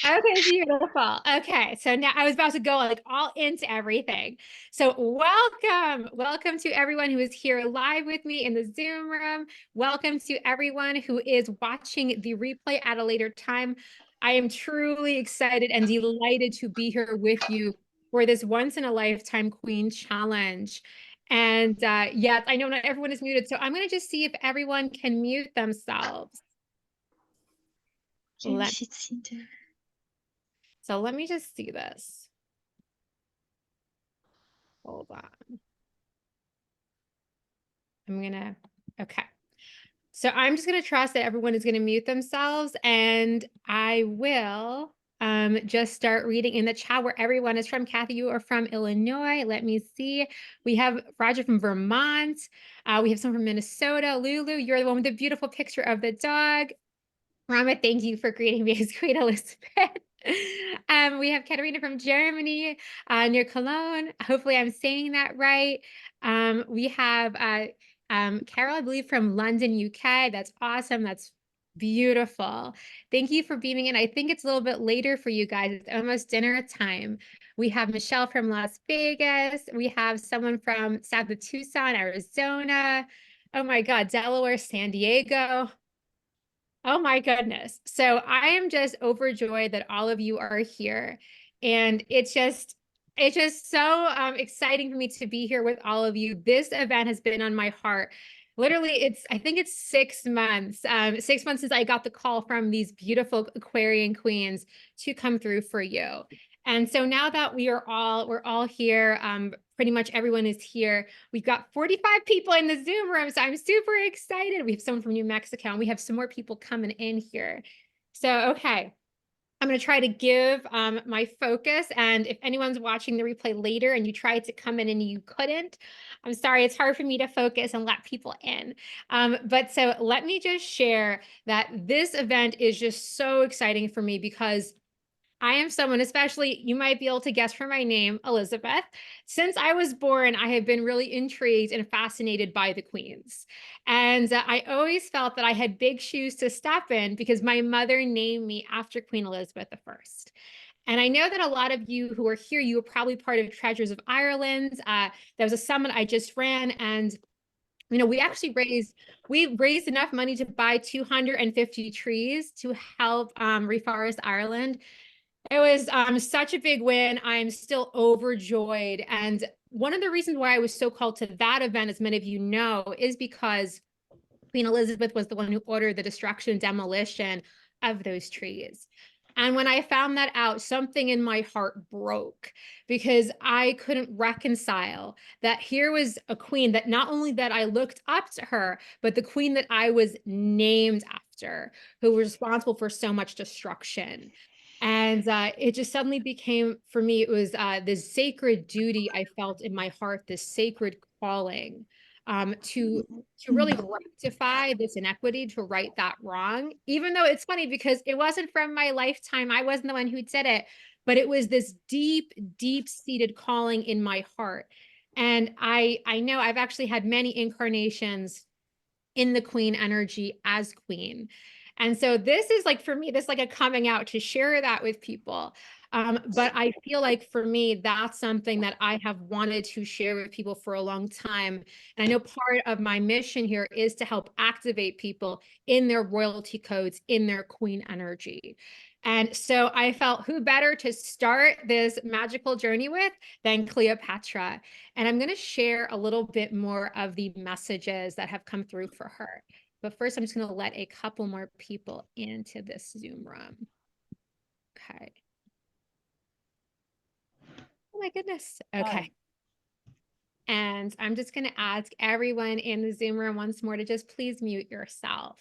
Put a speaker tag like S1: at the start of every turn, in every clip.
S1: Okay, beautiful. Okay, so now I was about to go like all into everything. So welcome to everyone who is here live with me in the Zoom room. Welcome to everyone who is watching the replay at a later time. I am truly excited and delighted to be here with you for this once in a lifetime Queen Challenge. And yes, I know not everyone is muted, so I'm going to just see if everyone can mute themselves. So let me just see this. Hold on. Okay. So I'm just gonna trust that everyone is gonna mute themselves, and I will just start reading in the chat where everyone is from. Kathy, you are from Illinois. Let me see. We have Roger from Vermont. We have someone from Minnesota. Lulu, you're the one with the beautiful picture of the dog. Rama, thank you for greeting me as Queen Elizabeth. We have Katerina from Germany, near Cologne. Hopefully I'm saying that right. We have Carol, I believe, from London, UK. That's awesome. That's beautiful. Thank you for beaming in. I think it's a little bit later for you guys. It's almost dinner time. We have Michelle from Las Vegas. We have someone from south of Tucson, Arizona. Oh my God, Delaware, San Diego. Oh my goodness. So I am just overjoyed that all of you are here. And it's just so exciting for me to be here with all of you. This event has been on my heart. Literally, I think it's 6 months, 6 months since I got the call from these beautiful Aquarian queens to come through for you. And so now that we're all here, pretty much everyone is here. We've got 45 people in the Zoom room, so I'm super excited. We have someone from New Mexico, and we have some more people coming in here. So, okay. I'm going to try to give my focus, and if anyone's watching the replay later and you tried to come in and you couldn't, I'm sorry, it's hard for me to focus and let people in. But so let me just share that this event is just so exciting for me because I am someone, especially you might be able to guess from my name, Elizabeth. Since I was born, I have been really intrigued and fascinated by the queens. And I always felt that I had big shoes to step in because my mother named me after Queen Elizabeth I. And I know that a lot of you who are here, you were probably part of Treasures of Ireland. There was a summit I just ran, and we raised enough money to buy 250 trees to help reforest Ireland. It was such a big win. I'm still overjoyed. And one of the reasons why I was so called to that event, as many of you know, is because Queen Elizabeth was the one who ordered the destruction and demolition of those trees. And when I found that out, something in my heart broke because I couldn't reconcile that here was a queen that not only that I looked up to her, but the queen that I was named after, who was responsible for so much destruction. And it just suddenly became, for me, it was this sacred duty I felt in my heart, this sacred calling to really rectify this inequity, to right that wrong. Even though it's funny because it wasn't from my lifetime, I wasn't the one who did it, but it was this deep, deep-seated calling in my heart. And I know I've actually had many incarnations in the queen energy as queen. And so this is like, for me, this is like a coming out to share that with people. But I feel like for me, that's something that I have wanted to share with people for a long time. And I know part of my mission here is to help activate people in their royalty codes, in their queen energy. And so I felt who better to start this magical journey with than Cleopatra. And I'm going to share a little bit more of the messages that have come through for her. But first, I'm just going to let a couple more people into this Zoom room. Okay. Oh my goodness. Okay. And I'm just going to ask everyone in the Zoom room once more to just please mute yourself.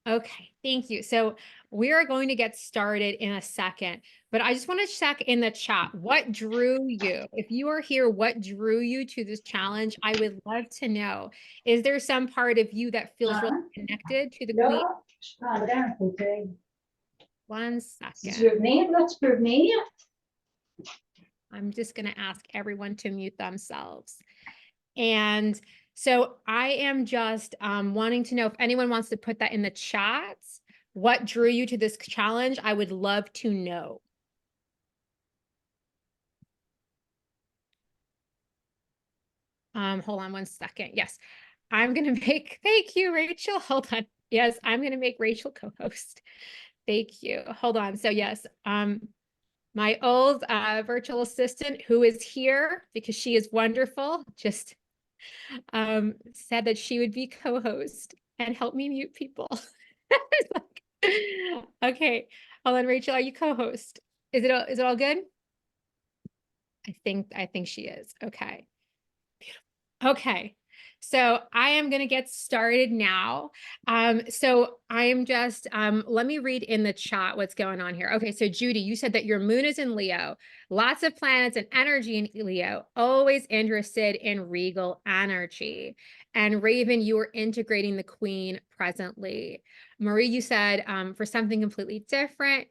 S1: Okay, thank you. So we are going to get started in a second, but I just want to check in the chat. What drew you? If you are here, what drew you to this challenge? I would love to know. Is there some part of you that feels really connected to the queen? One second. I'm just going to ask everyone to mute themselves. And so I am just wanting to know if anyone wants to put that in the chat. What drew you to this challenge? I would love to know. Hold on one second. Yes, I'm gonna make, thank you, Rachel. Hold on. Yes, I'm gonna make Rachel co-host. Thank you. Hold on. So yes, my old virtual assistant who is here because she is wonderful, just said that she would be co-host and help me mute people. Okay, hold on, Rachel, are you co-host? Is it all good? I think she is. Okay. Okay. So I am going to get started now. So I am just, let me read in the chat what's going on here. Okay. So Judy, you said that your moon is in Leo, lots of planets and energy in Leo, always interested in regal energy. And Raven, you are integrating the queen presently. Marie, you said, for something completely different,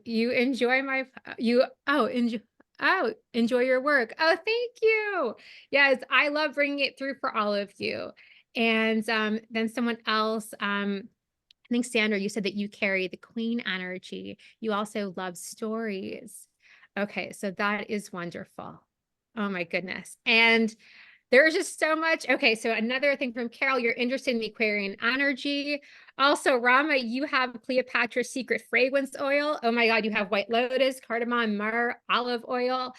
S1: you enjoy my, enjoy your work. Oh, thank you. Yes, I love bringing it through for all of you. And then someone else, I think Sandra, you said that you carry the queen energy. You also love stories. Okay, so that is wonderful. Oh my goodness. And there's just so much. Okay, so another thing from Carol, you're interested in the Aquarian energy. Also, Rama, you have Cleopatra's secret fragrance oil. Oh my God, you have white lotus, cardamom, myrrh, olive oil.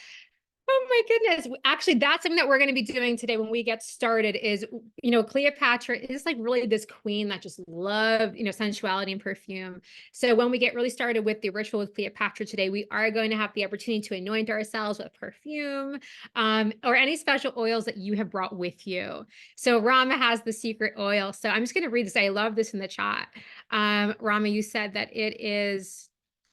S1: Oh my goodness. Actually, that's something that we're going to be doing today when we get started is, Cleopatra is like really this queen that just loved, sensuality and perfume. So when we get really started with the ritual with Cleopatra today, we are going to have the opportunity to anoint ourselves with perfume, or any special oils that you have brought with you. So Rama has the secret oil. So I'm just going to read this. I love this in the chat. Rama, you said that it is,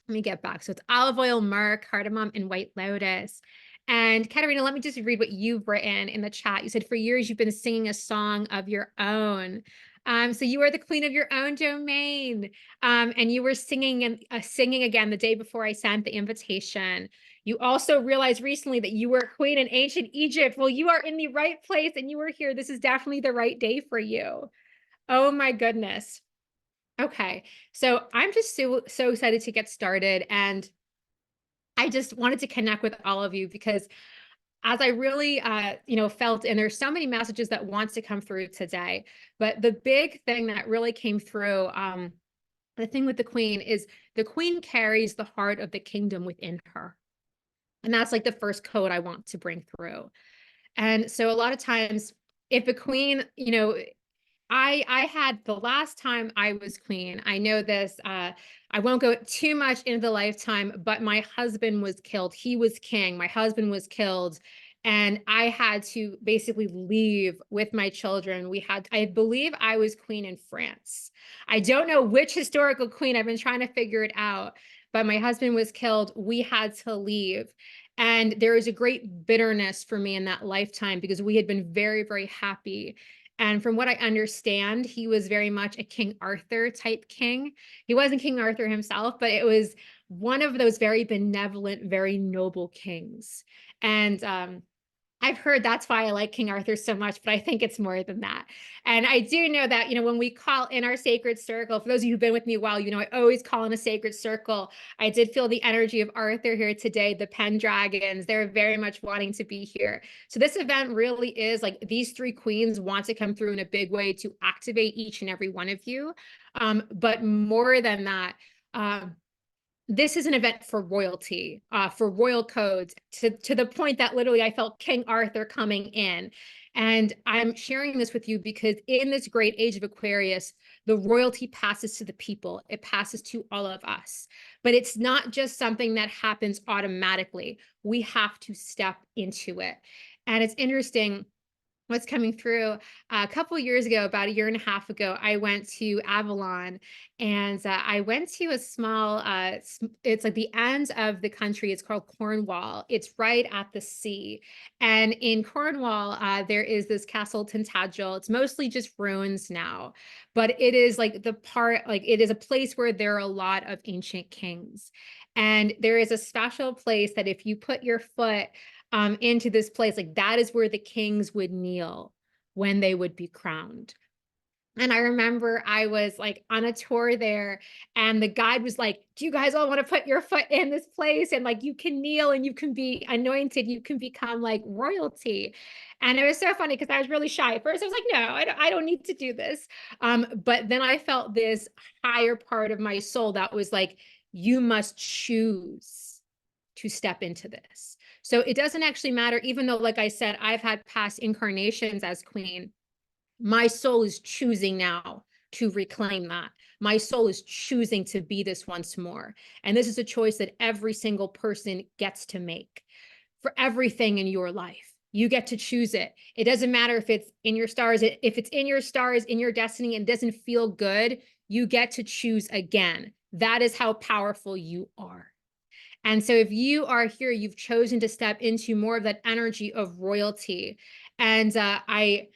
S1: let me get back. So it's olive oil, myrrh, cardamom, and white lotus. And Katerina, let me just read what you've written in the chat. You said, for years, you've been singing a song of your own. So you are the queen of your own domain. And you were singing and singing again the day before I sent the invitation. You also realized recently that you were a queen in ancient Egypt. Well, you are in the right place and you were here. This is definitely the right day for you. Oh my goodness. Okay. So I'm just so excited to get started. And I just wanted to connect with all of you because as I really, felt, and there's so many messages that wants to come through today, but the big thing that really came through, the thing with the queen is the queen carries the heart of the kingdom within her. And that's like the first code I want to bring through. And so a lot of times if a queen, I had the last time I was queen, I know this, I won't go too much into the lifetime, but my husband was killed. He was king. My husband was killed. And I had to basically leave with my children. I believe I was queen in France. I don't know which historical queen. I've been trying to figure it out, but my husband was killed. We had to leave. And there was a great bitterness for me in that lifetime because we had been very, very happy. And from what I understand, he was very much a King Arthur type king. He wasn't King Arthur himself, but it was one of those very benevolent, very noble kings. And I've heard that's why I like King Arthur so much, but I think it's more than that. And I do know that, when we call in our sacred circle, for those of you who've been with me a while, I always call in a sacred circle. I did feel the energy of Arthur here today, the Pendragons, they're very much wanting to be here. So this event really is like these three queens want to come through in a big way to activate each and every one of you. But more than that, this is an event for royalty, for royal codes, to the point that literally I felt King Arthur coming in. And I'm sharing this with you because in this great age of Aquarius, the royalty passes to the people. It passes to all of us. But it's not just something that happens automatically. We have to step into it. And it's interesting what's coming through. A couple years ago, about a year and a half ago, I went to Avalon, and I went to a small, it's like the end of the country. It's called Cornwall. It's right at the sea. And in Cornwall, there is this castle Tintagel. It's mostly just ruins now, but it is like it is a place where there are a lot of ancient kings. And there is a special place that if you put your foot into this place, like that is where the kings would kneel when they would be crowned. And I remember I was like on a tour there, and the guide was like, "Do you guys all want to put your foot in this place? And like you can kneel and you can be anointed, you can become like royalty." And it was so funny because I was really shy. At first, I was like, "No, I don't need to do this." But then I felt this higher part of my soul that was like, "You must choose to step into this." So it doesn't actually matter, even though, like I said, I've had past incarnations as queen. My soul is choosing now to reclaim that. My soul is choosing to be this once more. And this is a choice that every single person gets to make for everything in your life. You get to choose it. It doesn't matter if it's in your stars, if it's in your stars, in your destiny, and doesn't feel good, you get to choose again. That is how powerful you are. And so if you are here, you've chosen to step into more of that energy of royalty. And I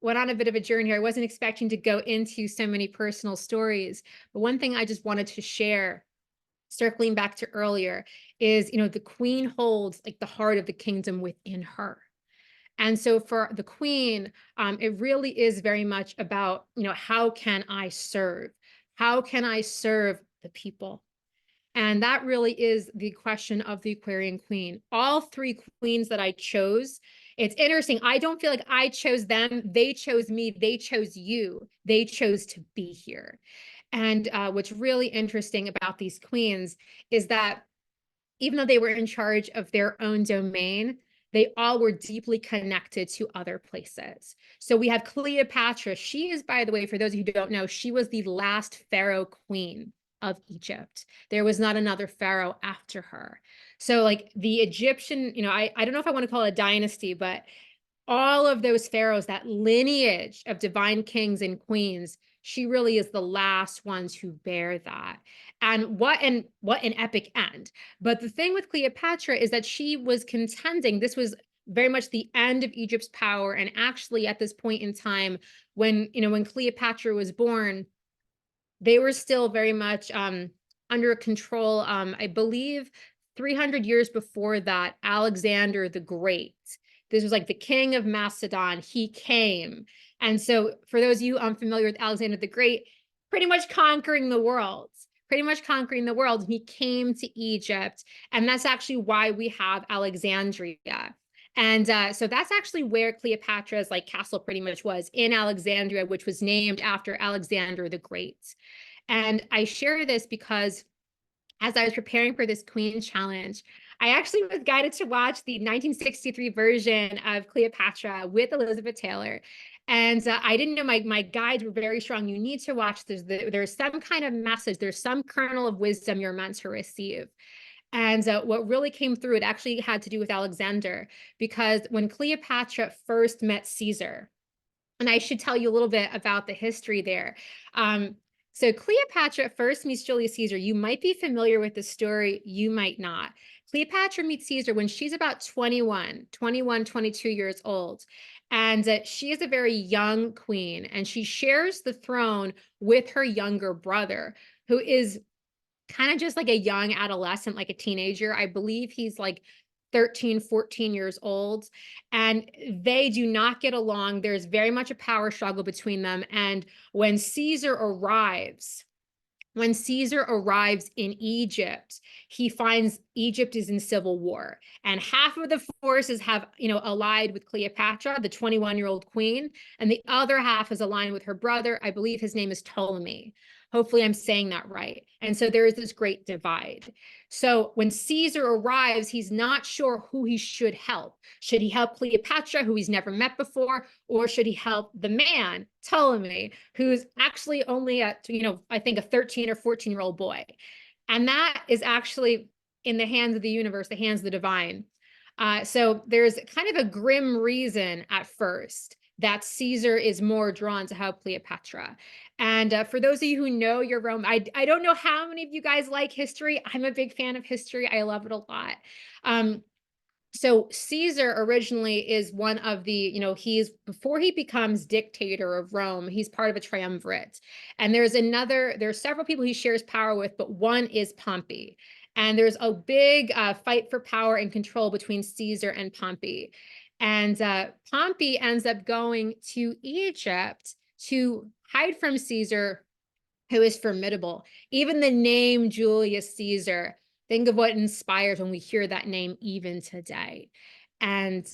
S1: went on a bit of a journey here. I wasn't expecting to go into so many personal stories, but one thing I just wanted to share, circling back to earlier, is, the queen holds like the heart of the kingdom within her. And so for the queen, it really is very much about, how can I serve? How can I serve the people? And that really is the question of the Aquarian Queen. All three queens that I chose, it's interesting. I don't feel like I chose them. They chose me. They chose you. They chose to be here. And what's really interesting about these queens is that even though they were in charge of their own domain, they all were deeply connected to other places. So we have Cleopatra. She is, by the way, for those of you who don't know, she was the last pharaoh queen of Egypt. There was not another pharaoh after her. So like the Egyptian, I don't know if I want to call it a dynasty, but all of those pharaohs, that lineage of divine kings and queens, she really is the last ones who bear that. And what an epic end. But the thing with Cleopatra is that she was contending. This was very much the end of Egypt's power. And actually, at this point in time, when Cleopatra was born, they were still very much under control. I believe 300 years before that, Alexander the Great, this was like the king of Macedon, he came. And so for those of you unfamiliar with Alexander the Great, pretty much conquering the world, pretty much conquering the world. He came to Egypt. And that's actually why we have Alexandria. And so that's actually where Cleopatra's like castle pretty much was, in Alexandria, which was named after Alexander the Great. And I share this because as I was preparing for this Queen Challenge, I actually was guided to watch the 1963 version of Cleopatra with Elizabeth Taylor. And I didn't know, my guides were very strong. You need to watch this. There's some kind of message. There's some kernel of wisdom you're meant to receive. And what really came through, it actually had to do with Alexander, because when Cleopatra first met Caesar, and I should tell you a little bit about the history there. So Cleopatra first meets Julius Caesar. You might be familiar with the story, you might not. Cleopatra meets Caesar when she's about 21, 22 years old. And she is a very young queen, and she shares the throne with her younger brother, who is kind of just like a young adolescent, like a teenager. I believe he's like 13, 14 years old, and they do not get along. There's very much a power struggle between them. And when Caesar arrives in Egypt, he finds Egypt is in civil war, and half of the forces have, allied with Cleopatra, the 21-year-old queen, and the other half is aligned with her brother. I believe his name is Ptolemy. Hopefully I'm saying that right. And so there is this great divide. So when Caesar arrives, he's not sure who he should help. Should he help Cleopatra, who he's never met before, or should he help the man, Ptolemy, who's actually only I think a 13 or 14-year-old boy? And that is actually in the hands of the universe, the hands of the divine. So there's kind of a grim reason at first that Caesar is more drawn to help Cleopatra. And for those of you who know your Rome, I don't know how many of you guys like history. I'm a big fan of history. I love it a lot. So Caesar originally is one of the, he's, before he becomes dictator of Rome, he's part of a triumvirate. And there's several people he shares power with, but one is Pompey. And there's a big fight for power and control between Caesar and Pompey. And Pompey ends up going to Egypt to hide from Caesar, who is formidable. Even the name Julius Caesar, think of what inspires when we hear that name even today. And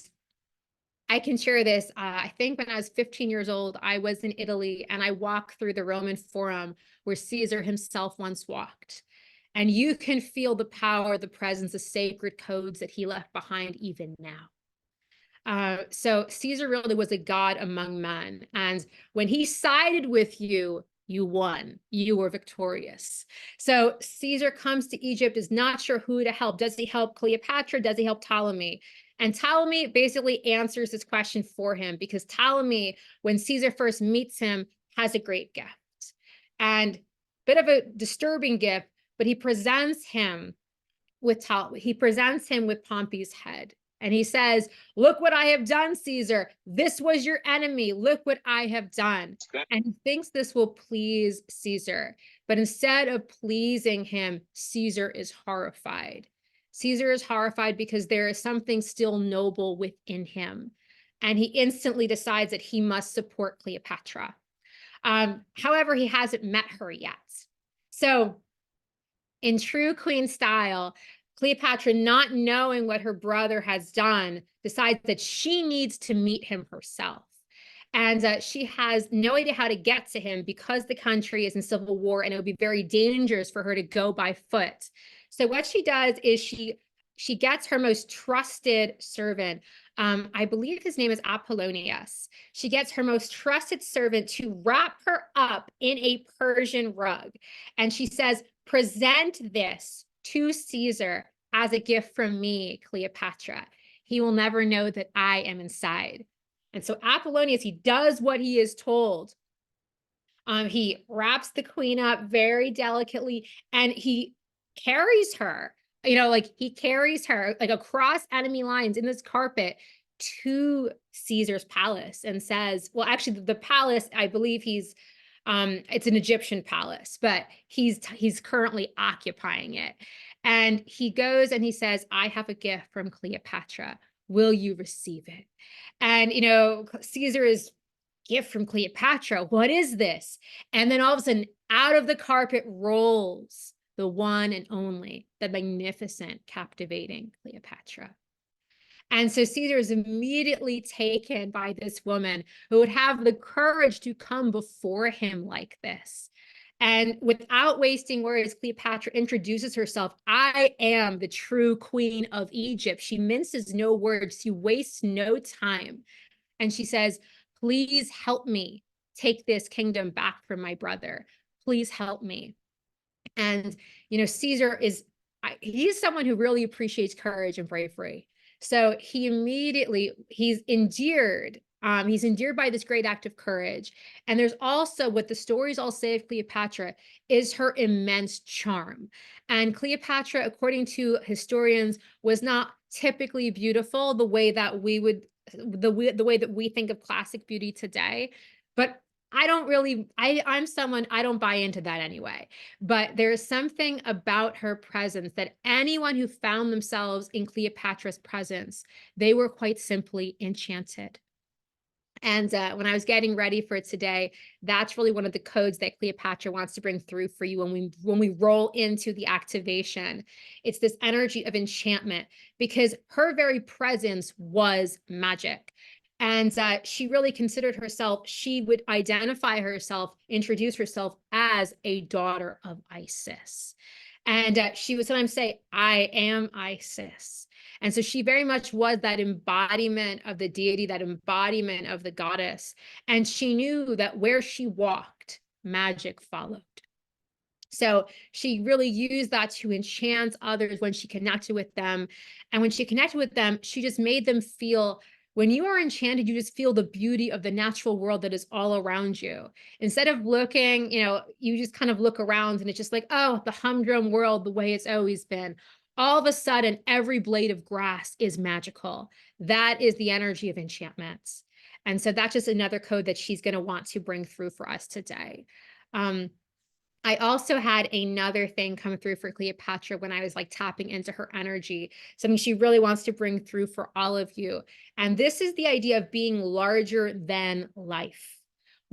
S1: I can share this. I think when I was 15 years old, I was in Italy and I walked through the Roman Forum where Caesar himself once walked. And you can feel the power, the presence of sacred codes that he left behind even now. So Caesar really was a god among men. And when he sided with you, you won. You were victorious. So Caesar comes to Egypt, is not sure who to help. Does he help Cleopatra? Does he help Ptolemy? And Ptolemy basically answers this question for him, because Ptolemy, when Caesar first meets him, has a great gift. And a bit of a disturbing gift, but he presents him with Pompey's head. And he says, look what I have done, Caesar. This was your enemy. Look what I have done. And he thinks this will please Caesar. But instead of pleasing him, Caesar is horrified. Caesar is horrified because there is something still noble within him. And he instantly decides that he must support Cleopatra. However, he hasn't met her yet. So in true queen style, Cleopatra, not knowing what her brother has done, decides that she needs to meet him herself. And she has no idea how to get to him because the country is in civil war and it would be very dangerous for her to go by foot. So what she does is she gets her most trusted servant. I believe his name is Apollonius. She gets her most trusted servant to wrap her up in a Persian rug. And she says, present this to Caesar as a gift from me, Cleopatra. He will never know that I am inside. And so Apollonius, he does what he is told. He wraps the queen up very delicately and he carries her, like he carries her like across enemy lines in this carpet to Caesar's palace and says, well, actually the palace, I believe it's an Egyptian palace, but he's currently occupying it. And he goes and he says, I have a gift from Cleopatra. Will you receive it? And, Caesar is gift from Cleopatra. What is this? And then all of a sudden, out of the carpet rolls the one and only, the magnificent, captivating Cleopatra. And so Caesar is immediately taken by this woman who would have the courage to come before him like this. And without wasting words, Cleopatra introduces herself. I am the true queen of Egypt. She minces no words. She wastes no time. And she says, please help me take this kingdom back from my brother. Please help me. And, Caesar he's someone who really appreciates courage and bravery. So he's endeared. He's endeared by this great act of courage. And there's also what the stories all say of Cleopatra is her immense charm. And Cleopatra, according to historians, was not typically beautiful the way that the way that we think of classic beauty today. But I don't buy into that anyway. But there's something about her presence that anyone who found themselves in Cleopatra's presence, they were quite simply enchanted. And when I was getting ready for today, that's really one of the codes that Cleopatra wants to bring through for you when we roll into the activation. It's this energy of enchantment because her very presence was magic. And she really considered herself, she would identify herself, introduce herself as a daughter of Isis. And she would sometimes say, I am Isis. And so she very much was that embodiment of the deity, that embodiment of the goddess. And she knew that where she walked, magic followed. So she really used that to enchant others when she connected with them. And when she connected with them, she just made them feel, when you are enchanted, you just feel the beauty of the natural world that is all around you. Instead of looking, you just kind of look around and it's just like, oh, the humdrum world, the way it's always been. All of a sudden, every blade of grass is magical. That is the energy of enchantments. And so that's just another code that she's going to want to bring through for us today. I also had another thing come through for Cleopatra when I was like tapping into her energy, something she really wants to bring through for all of you. And this is the idea of being larger than life.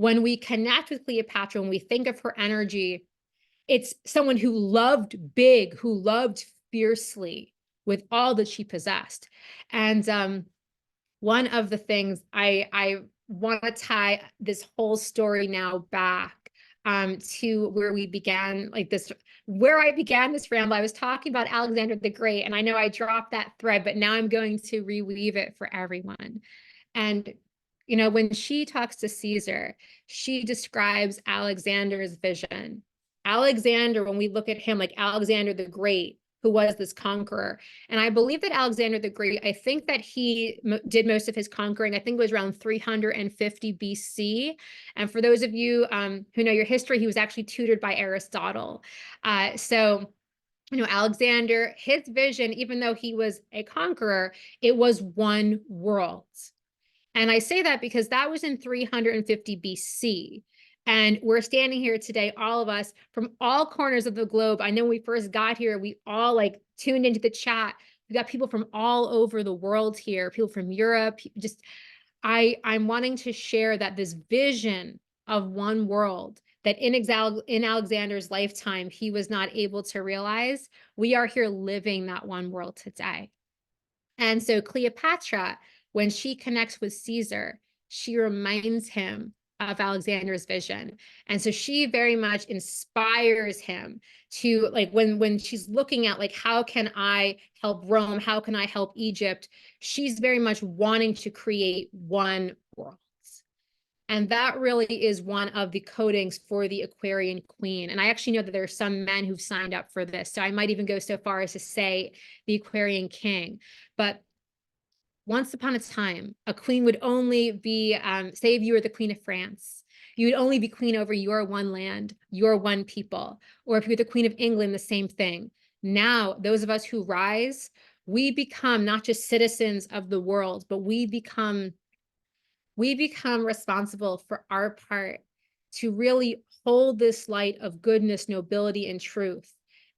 S1: when we connect with Cleopatra, when we think of her energy, it's someone who loved big, who loved fiercely with all that she possessed. And one of the things I want to tie this whole story now back to where we began, like this, where I began this ramble. I was talking about Alexander the Great, and I know I dropped that thread, but now I'm going to reweave it for everyone. And, you know, when she talks to Caesar, she describes Alexander's vision. Alexander, when we look at him like Alexander the Great, who was this conqueror. And I believe that Alexander the Great, I think that he did most of his conquering. I think it was around 350 BC. And for those of you who know your history, he was actually tutored by Aristotle. So, you know, Alexander, his vision, even though he was a conqueror, it was one world. And I say that because that was in 350 BC. And we're standing here today, all of us from all corners of the globe. I know when we first got here, we all like tuned into the chat. We got people from all over the world here, people from Europe. Just, I'm wanting to share that this vision of one world that in Alexander's lifetime, he was not able to realize, we are here living that one world today. And so Cleopatra, when she connects with Caesar, she reminds him of Alexander's vision. And so she very much inspires him to, like, when she's looking at like, how can I help Rome? How can I help Egypt? She's very much wanting to create one world. And that really is one of the codings for the Aquarian Queen. And I actually know that there are some men who've signed up for this. So I might even go so far as to say the Aquarian King. But once upon a time, a queen would only be, say if you were the Queen of France, you would only be queen over your one land, your one people. Or if you're the Queen of England, the same thing. Now, those of us who rise, we become not just citizens of the world, but we become responsible for our part to really hold this light of goodness, nobility, and truth,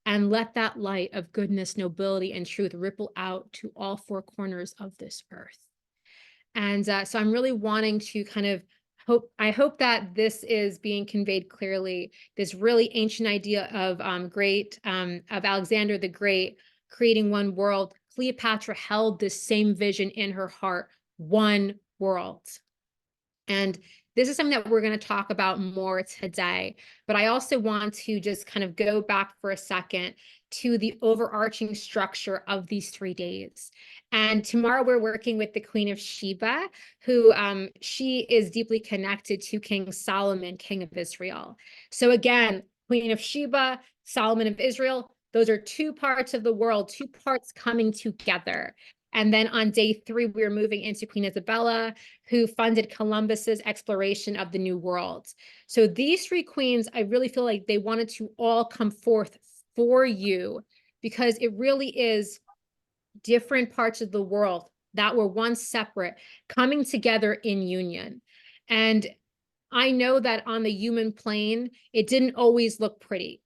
S1: and let that light of goodness, nobility, and truth ripple out to all four corners of this earth. And so I'm really wanting to kind of I hope that this is being conveyed clearly, this really ancient idea of of Alexander the Great creating one world. Cleopatra held this same vision in her heart, one world. And this is something that we're going to talk about more today. But I also want to just kind of go back for a second to the overarching structure of these 3 days. And tomorrow we're working with the Queen of Sheba, who she is deeply connected to King Solomon, King of Israel. So again, Queen of Sheba, Solomon of Israel, those are 2 parts of the world, 2 parts coming together. And then on day 3, we're moving into Queen Isabella, who funded Columbus's exploration of the New World. So these 3 queens, I really feel like they wanted to all come forth for you, because it really is different parts of the world that were once separate coming together in union. And I know that on the human plane, it didn't always look pretty.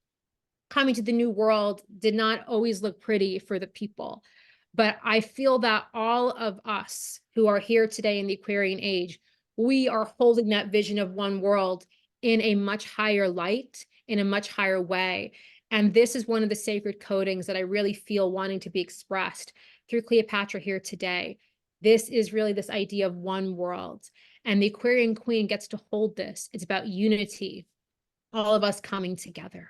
S1: Coming to the New World did not always look pretty for the people. But I feel that all of us who are here today in the Aquarian age, we are holding that vision of one world in a much higher light, in a much higher way. And this is one of the sacred codings that I really feel wanting to be expressed through Cleopatra here today. This is really this idea of one world. And the Aquarian Queen gets to hold this. It's about unity, all of us coming together.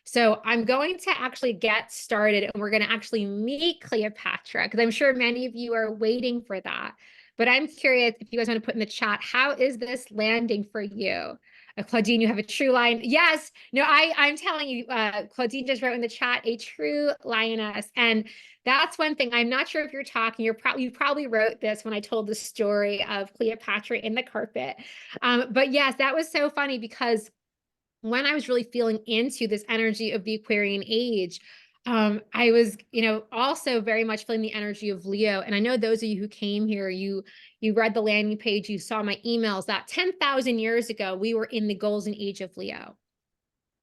S1: So I'm going to actually get started, and we're going to actually meet Cleopatra, because I'm sure many of you are waiting for that. But I'm curious if you guys want to put in the chat, how is this landing for you? Claudine, you have a true lion. Yes. No, I'm telling you, Claudine just wrote in the chat, a true lioness. And that's one thing. I'm not sure if you're talking, you probably wrote this when I told the story of Cleopatra in the carpet. But yes, that was so funny, because when I was really feeling into this energy of the Aquarian age, I was, you know, also very much feeling the energy of Leo. And I know those of you who came here, you read the landing page, you saw my emails, that 10,000 years ago, we were in the golden age of Leo.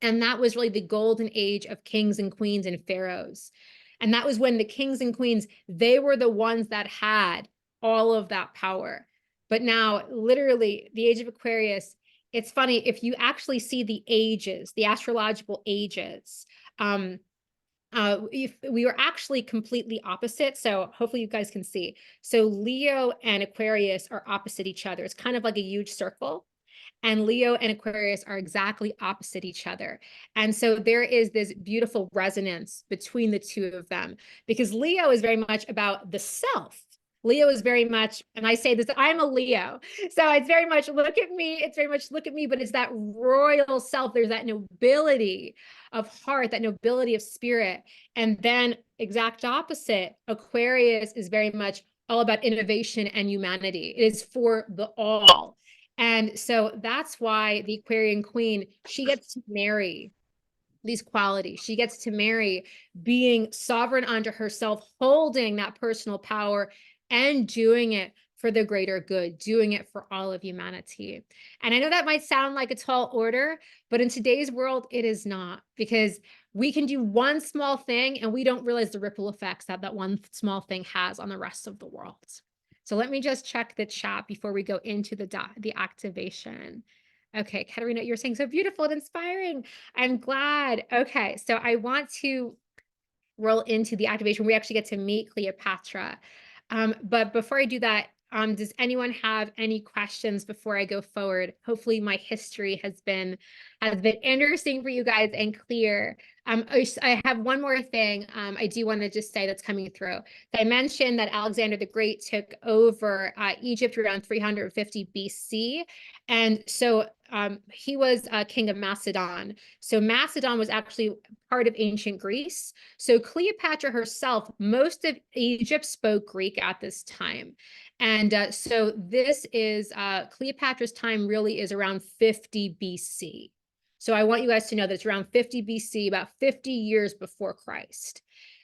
S1: And that was really the golden age of kings and queens and pharaohs. And that was when the kings and queens, they were the ones that had all of that power. But now, literally, the age of Aquarius, it's funny, if you actually see the ages, the astrological ages, um, if we were actually completely opposite. So hopefully you guys can see. So Leo and Aquarius are opposite each other. It's kind of like a huge circle. And Leo and Aquarius are exactly opposite each other. And so there is this beautiful resonance between the two of them because Leo is very much about the self. Leo is very much, and I say this, I'm a Leo. So it's very much look at me. It's very much look at me, but it's that royal self. There's that nobility of heart, that nobility of spirit. And then exact opposite, Aquarius is very much all about innovation and humanity. It is for the all. And so that's why the Aquarian queen, she gets to marry these qualities. She gets to marry being sovereign unto herself, holding that personal power and doing it for the greater good, doing it for all of humanity. And I know that might sound like a tall order, but in today's world, it is not, because we can do one small thing and we don't realize the ripple effects that that one small thing has on the rest of the world. So let me just check the chat before we go into the activation. Okay, Katerina, you're saying so beautiful and inspiring. I'm glad. Okay, so I want to roll into the activation. We actually get to meet Cleopatra. But before I do that, does anyone have any questions before I go forward? Hopefully my history has been interesting for you guys and clear. I have one more thing I do want to just say that's coming through. So I mentioned that Alexander the Great took over Egypt around 350 BC. And so he was king of Macedon. So Macedon was actually part of ancient Greece. So Cleopatra herself, most of Egypt spoke Greek at this time. And so this is Cleopatra's time really is around 50 BC. So I want you guys to know that it's around 50 BC, about 50 years before Christ.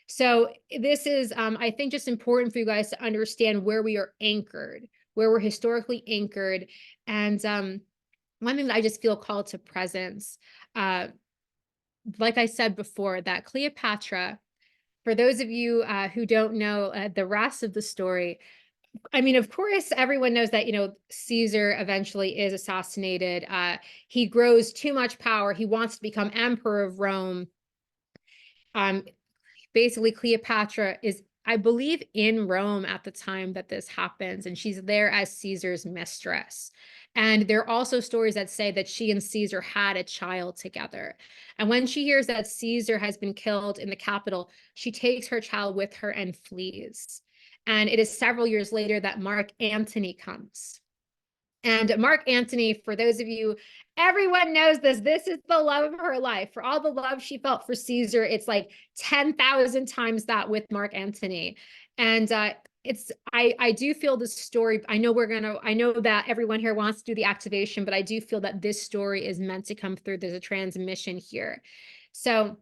S1: So this is, I think, just important for you guys to understand where we are anchored, where we're historically anchored. And one thing that I just feel called to presence, like I said before, that Cleopatra, for those of you who don't know the rest of the story, I mean, of course, everyone knows that, Caesar eventually is assassinated. He grows too much power. He wants to become emperor of Rome. Basically, Cleopatra is, I believe, in Rome at the time that this happens, and she's there as Caesar's mistress. And there are also stories that say that she and Caesar had a child together. And when she hears that Caesar has been killed in the capital, she takes her child with her and flees. And it is several years later that Mark Antony comes. And Mark Antony, for those of you, everyone knows this. This is the love of her life. For all the love she felt for Caesar, it's like 10,000 times that with Mark Antony. And I do feel this story. I know that everyone here wants to do the activation, but I do feel that this story is meant to come through. There's a transmission here. So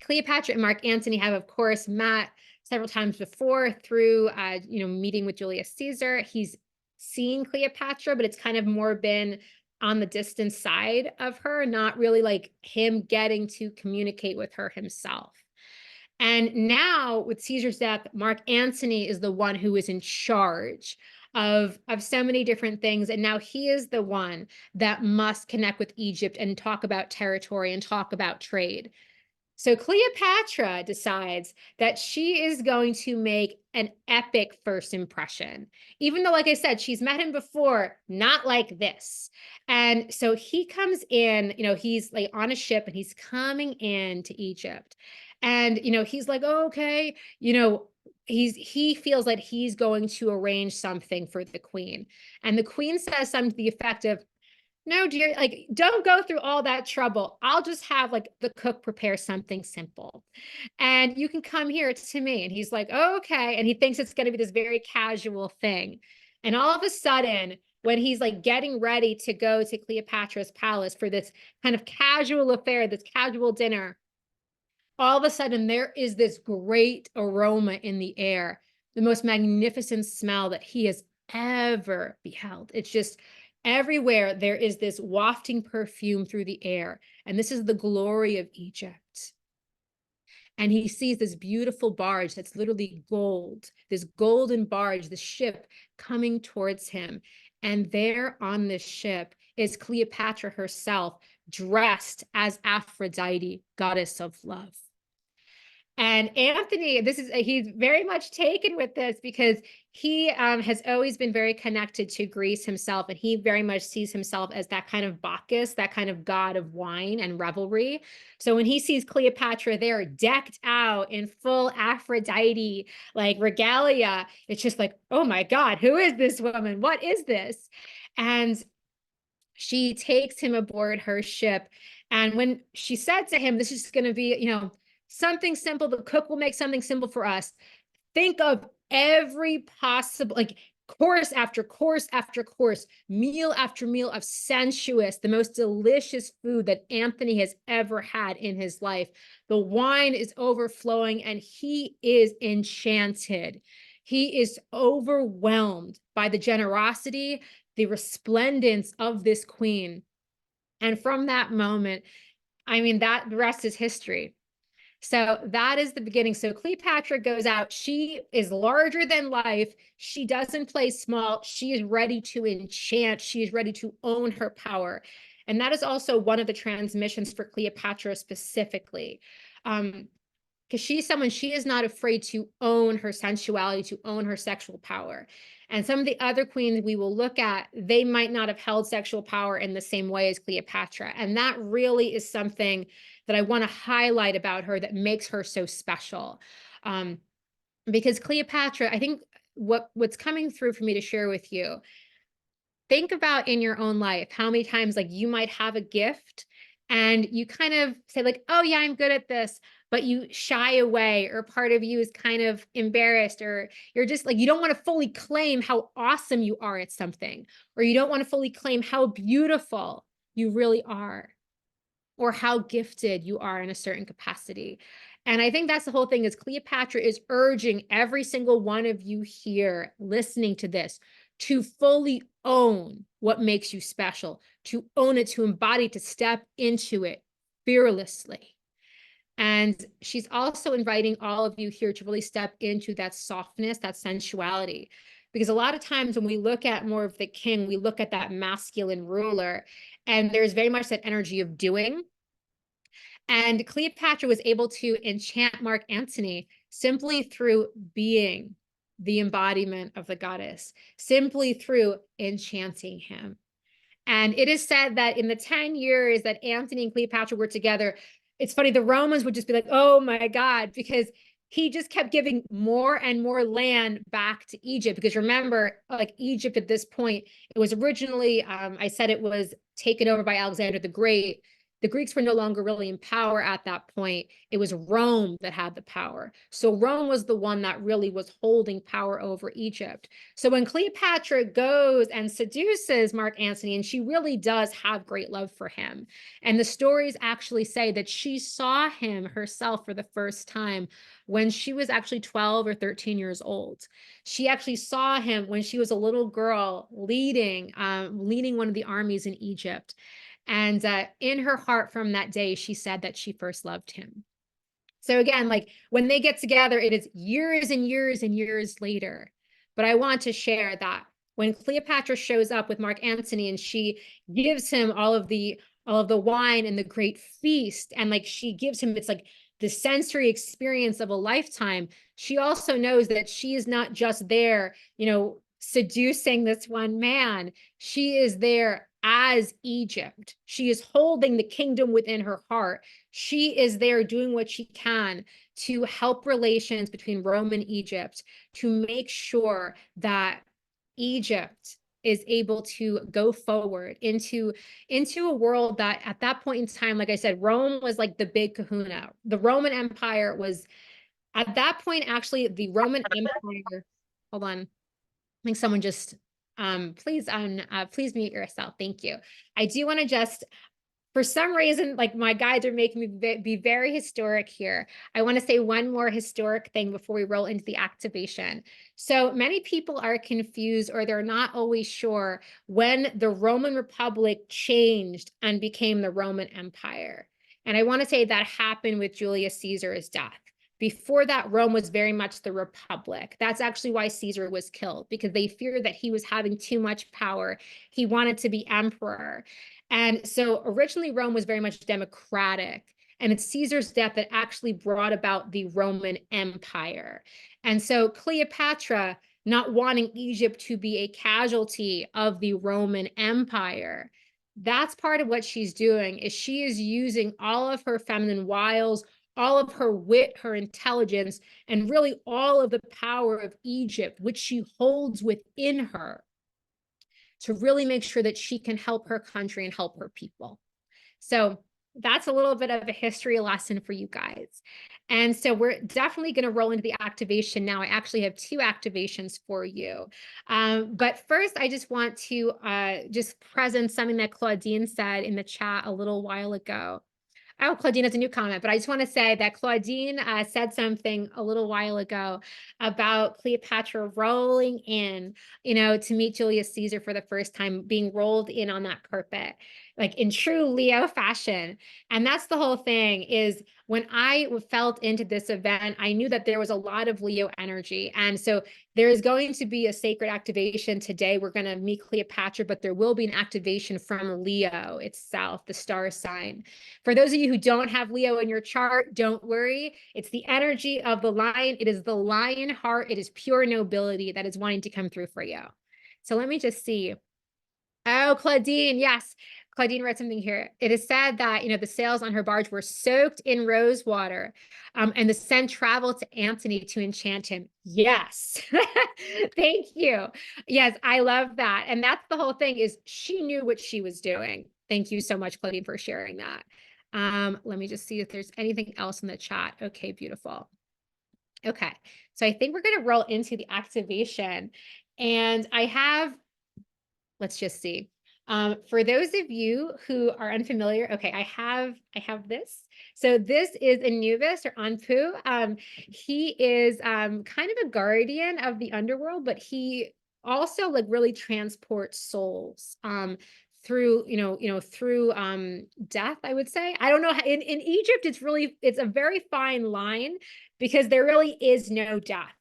S1: Cleopatra and Mark Antony have, of course, met several times before through, meeting with Julius Caesar. He's seen Cleopatra, but it's kind of more been on the distant side of her, not really like him getting to communicate with her himself. And now with Caesar's death, Mark Antony is the one who is in charge of so many different things. And now he is the one that must connect with Egypt and talk about territory and talk about trade. So Cleopatra decides that she is going to make an epic first impression, even though, like I said, she's met him before, not like this. And so he comes in, he's like on a ship and he's coming into Egypt. And, he's like, oh, okay, he feels that he's going to arrange something for the queen. And the queen says something to the effect of, no, dear, like, don't go through all that trouble. I'll just have like the cook prepare something simple and you can come here to me. And he's like, oh, okay. And he thinks it's going to be this very casual thing. And all of a sudden, when he's like getting ready to go to Cleopatra's palace for this kind of casual affair, this casual dinner, all of a sudden there is this great aroma in the air, the most magnificent smell that he has ever beheld. It's just everywhere there is this wafting perfume through the air. And this is the glory of Egypt. And he sees this beautiful barge that's literally gold, this golden barge, the ship coming towards him. And there on this ship is Cleopatra herself, dressed as Aphrodite, goddess of love. And Anthony, he's very much taken with this because he has always been very connected to Greece himself, and he very much sees himself as that kind of Bacchus, that kind of god of wine and revelry. So when he sees Cleopatra there decked out in full Aphrodite like regalia, it's just like, oh my God, who is this woman? What is this? And she takes him aboard her ship. And when she said to him, this is going to be, something simple, the cook will make something simple for us. Think of every possible, like course after course after course, meal after meal of sensuous, the most delicious food that Anthony has ever had in his life. The wine is overflowing and he is enchanted. He is overwhelmed by the generosity, the resplendence of this queen. And from that moment, I mean, that the rest is history. So that is the beginning. So Cleopatra goes out. She is larger than life. She doesn't play small. She is ready to enchant. She is ready to own her power. And that is also one of the transmissions for Cleopatra specifically. Because she is not afraid to own her sensuality, to own her sexual power. And some of the other queens we will look at, they might not have held sexual power in the same way as Cleopatra. And that really is something that I want to highlight about her that makes her so special. Because Cleopatra, I think what's coming through for me to share with you, think about in your own life how many times like you might have a gift and you kind of say like, oh yeah, I'm good at this, but you shy away, or part of you is kind of embarrassed, or you're just like, you don't want to fully claim how awesome you are at something, or you don't want to fully claim how beautiful you really are, or how gifted you are in a certain capacity. And I think that's the whole thing, is Cleopatra is urging every single one of you here listening to this to fully own what makes you special, to own it, to embody, to step into it fearlessly. And she's also inviting all of you here to really step into that softness, that sensuality. Because a lot of times when we look at more of the king, we look at that masculine ruler, and there's very much that energy of doing. And Cleopatra was able to enchant Mark Antony simply through being the embodiment of the goddess, simply through enchanting him. And it is said that in the 10 years that Antony and Cleopatra were together, it's funny, the Romans would just be like, oh my God, because he just kept giving more and more land back to Egypt. Because remember, like Egypt at this point, it was originally, I said it was taken over by Alexander the Great. The Greeks were no longer really in power at that point. It was Rome that had the power. So Rome was the one that really was holding power over Egypt. So when Cleopatra goes and seduces Mark Antony, and she really does have great love for him, and the stories actually say that she saw him herself for the first time when she was actually 12 or 13 years old. She actually saw him when she was a little girl leading one of the armies in Egypt. And in her heart from that day, she said that she first loved him. So again, like when they get together, it is years and years and years later. But I want to share that when Cleopatra shows up with Mark Antony and she gives him all of the wine and the great feast, and like she gives him, it's like the sensory experience of a lifetime. She also knows that she is not just there, seducing this one man. She is there as Egypt. She is holding the kingdom within her heart. She is there doing what she can to help relations between Rome and Egypt, to make sure that Egypt is able to go forward into a world that at that point in time, like I said, Rome was like the big kahuna. The Roman Empire was at that point, actually, the Roman Empire, hold on. I think someone just please mute yourself. Thank you. I do want to just, for some reason, like my guides are making me be very historic here. I want to say one more historic thing before we roll into the activation. So many people are confused, or they're not always sure when the Roman Republic changed and became the Roman Empire. And I want to say that happened with Julius Caesar's death, Before that, Rome was very much the Republic. That's actually why Caesar was killed, because they feared that he was having too much power. He wanted to be emperor. And so originally Rome was very much democratic. And it's Caesar's death that actually brought about the Roman Empire. And so Cleopatra, not wanting Egypt to be a casualty of the Roman Empire, that's part of what she's doing, is she is using all of her feminine wiles, all of her wit, her intelligence, and really all of the power of Egypt, which she holds within her, to really make sure that she can help her country and help her people. So that's a little bit of a history lesson for you guys. And so we're definitely going to roll into the activation now. I actually have 2 activations for you. But first, I just want to just present something that Claudine said in the chat a little while ago. Oh, Claudine has a new comment, but I just want to say that Claudine said something a little while ago about Cleopatra rolling in, to meet Julius Caesar for the first time, being rolled in on that carpet, like in true Leo fashion. And that's the whole thing, is when I felt into this event, I knew that there was a lot of Leo energy. And so there is going to be a sacred activation today. We're going to meet Cleopatra, but there will be an activation from Leo itself, the star sign. For those of you who don't have Leo in your chart, don't worry. It's the energy of the lion. It is the lion heart. It is pure nobility that is wanting to come through for you. So let me just see. Oh, Claudine, yes. Claudine wrote something here. It is said that, the sails on her barge were soaked in rose water, and the scent traveled to Antony to enchant him. Yes. Thank you. Yes, I love that. And that's the whole thing, is she knew what she was doing. Thank you so much, Claudine, for sharing that. Let me just see if there's anything else in the chat. Okay, beautiful. Okay, so I think we're going to roll into the activation. And I have, let's just see. For those of you who are unfamiliar, okay, I have this. So this is Anubis, or Anpu. He is kind of a guardian of the underworld, but he also like really transports souls through through death, I would say. I don't know, in Egypt it's a very fine line, because there really is no death.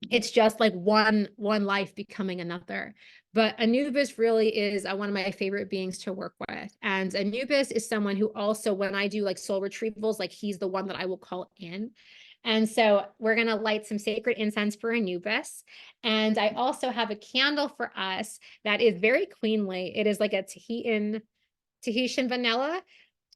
S1: It's just like one life becoming another. But Anubis really is one of my favorite beings to work with. And Anubis is someone who also, when I do like soul retrievals, like he's the one that I will call in. And so we're going to light some sacred incense for Anubis. And I also have a candle for us that is very queenly. It is like a Tahitian vanilla.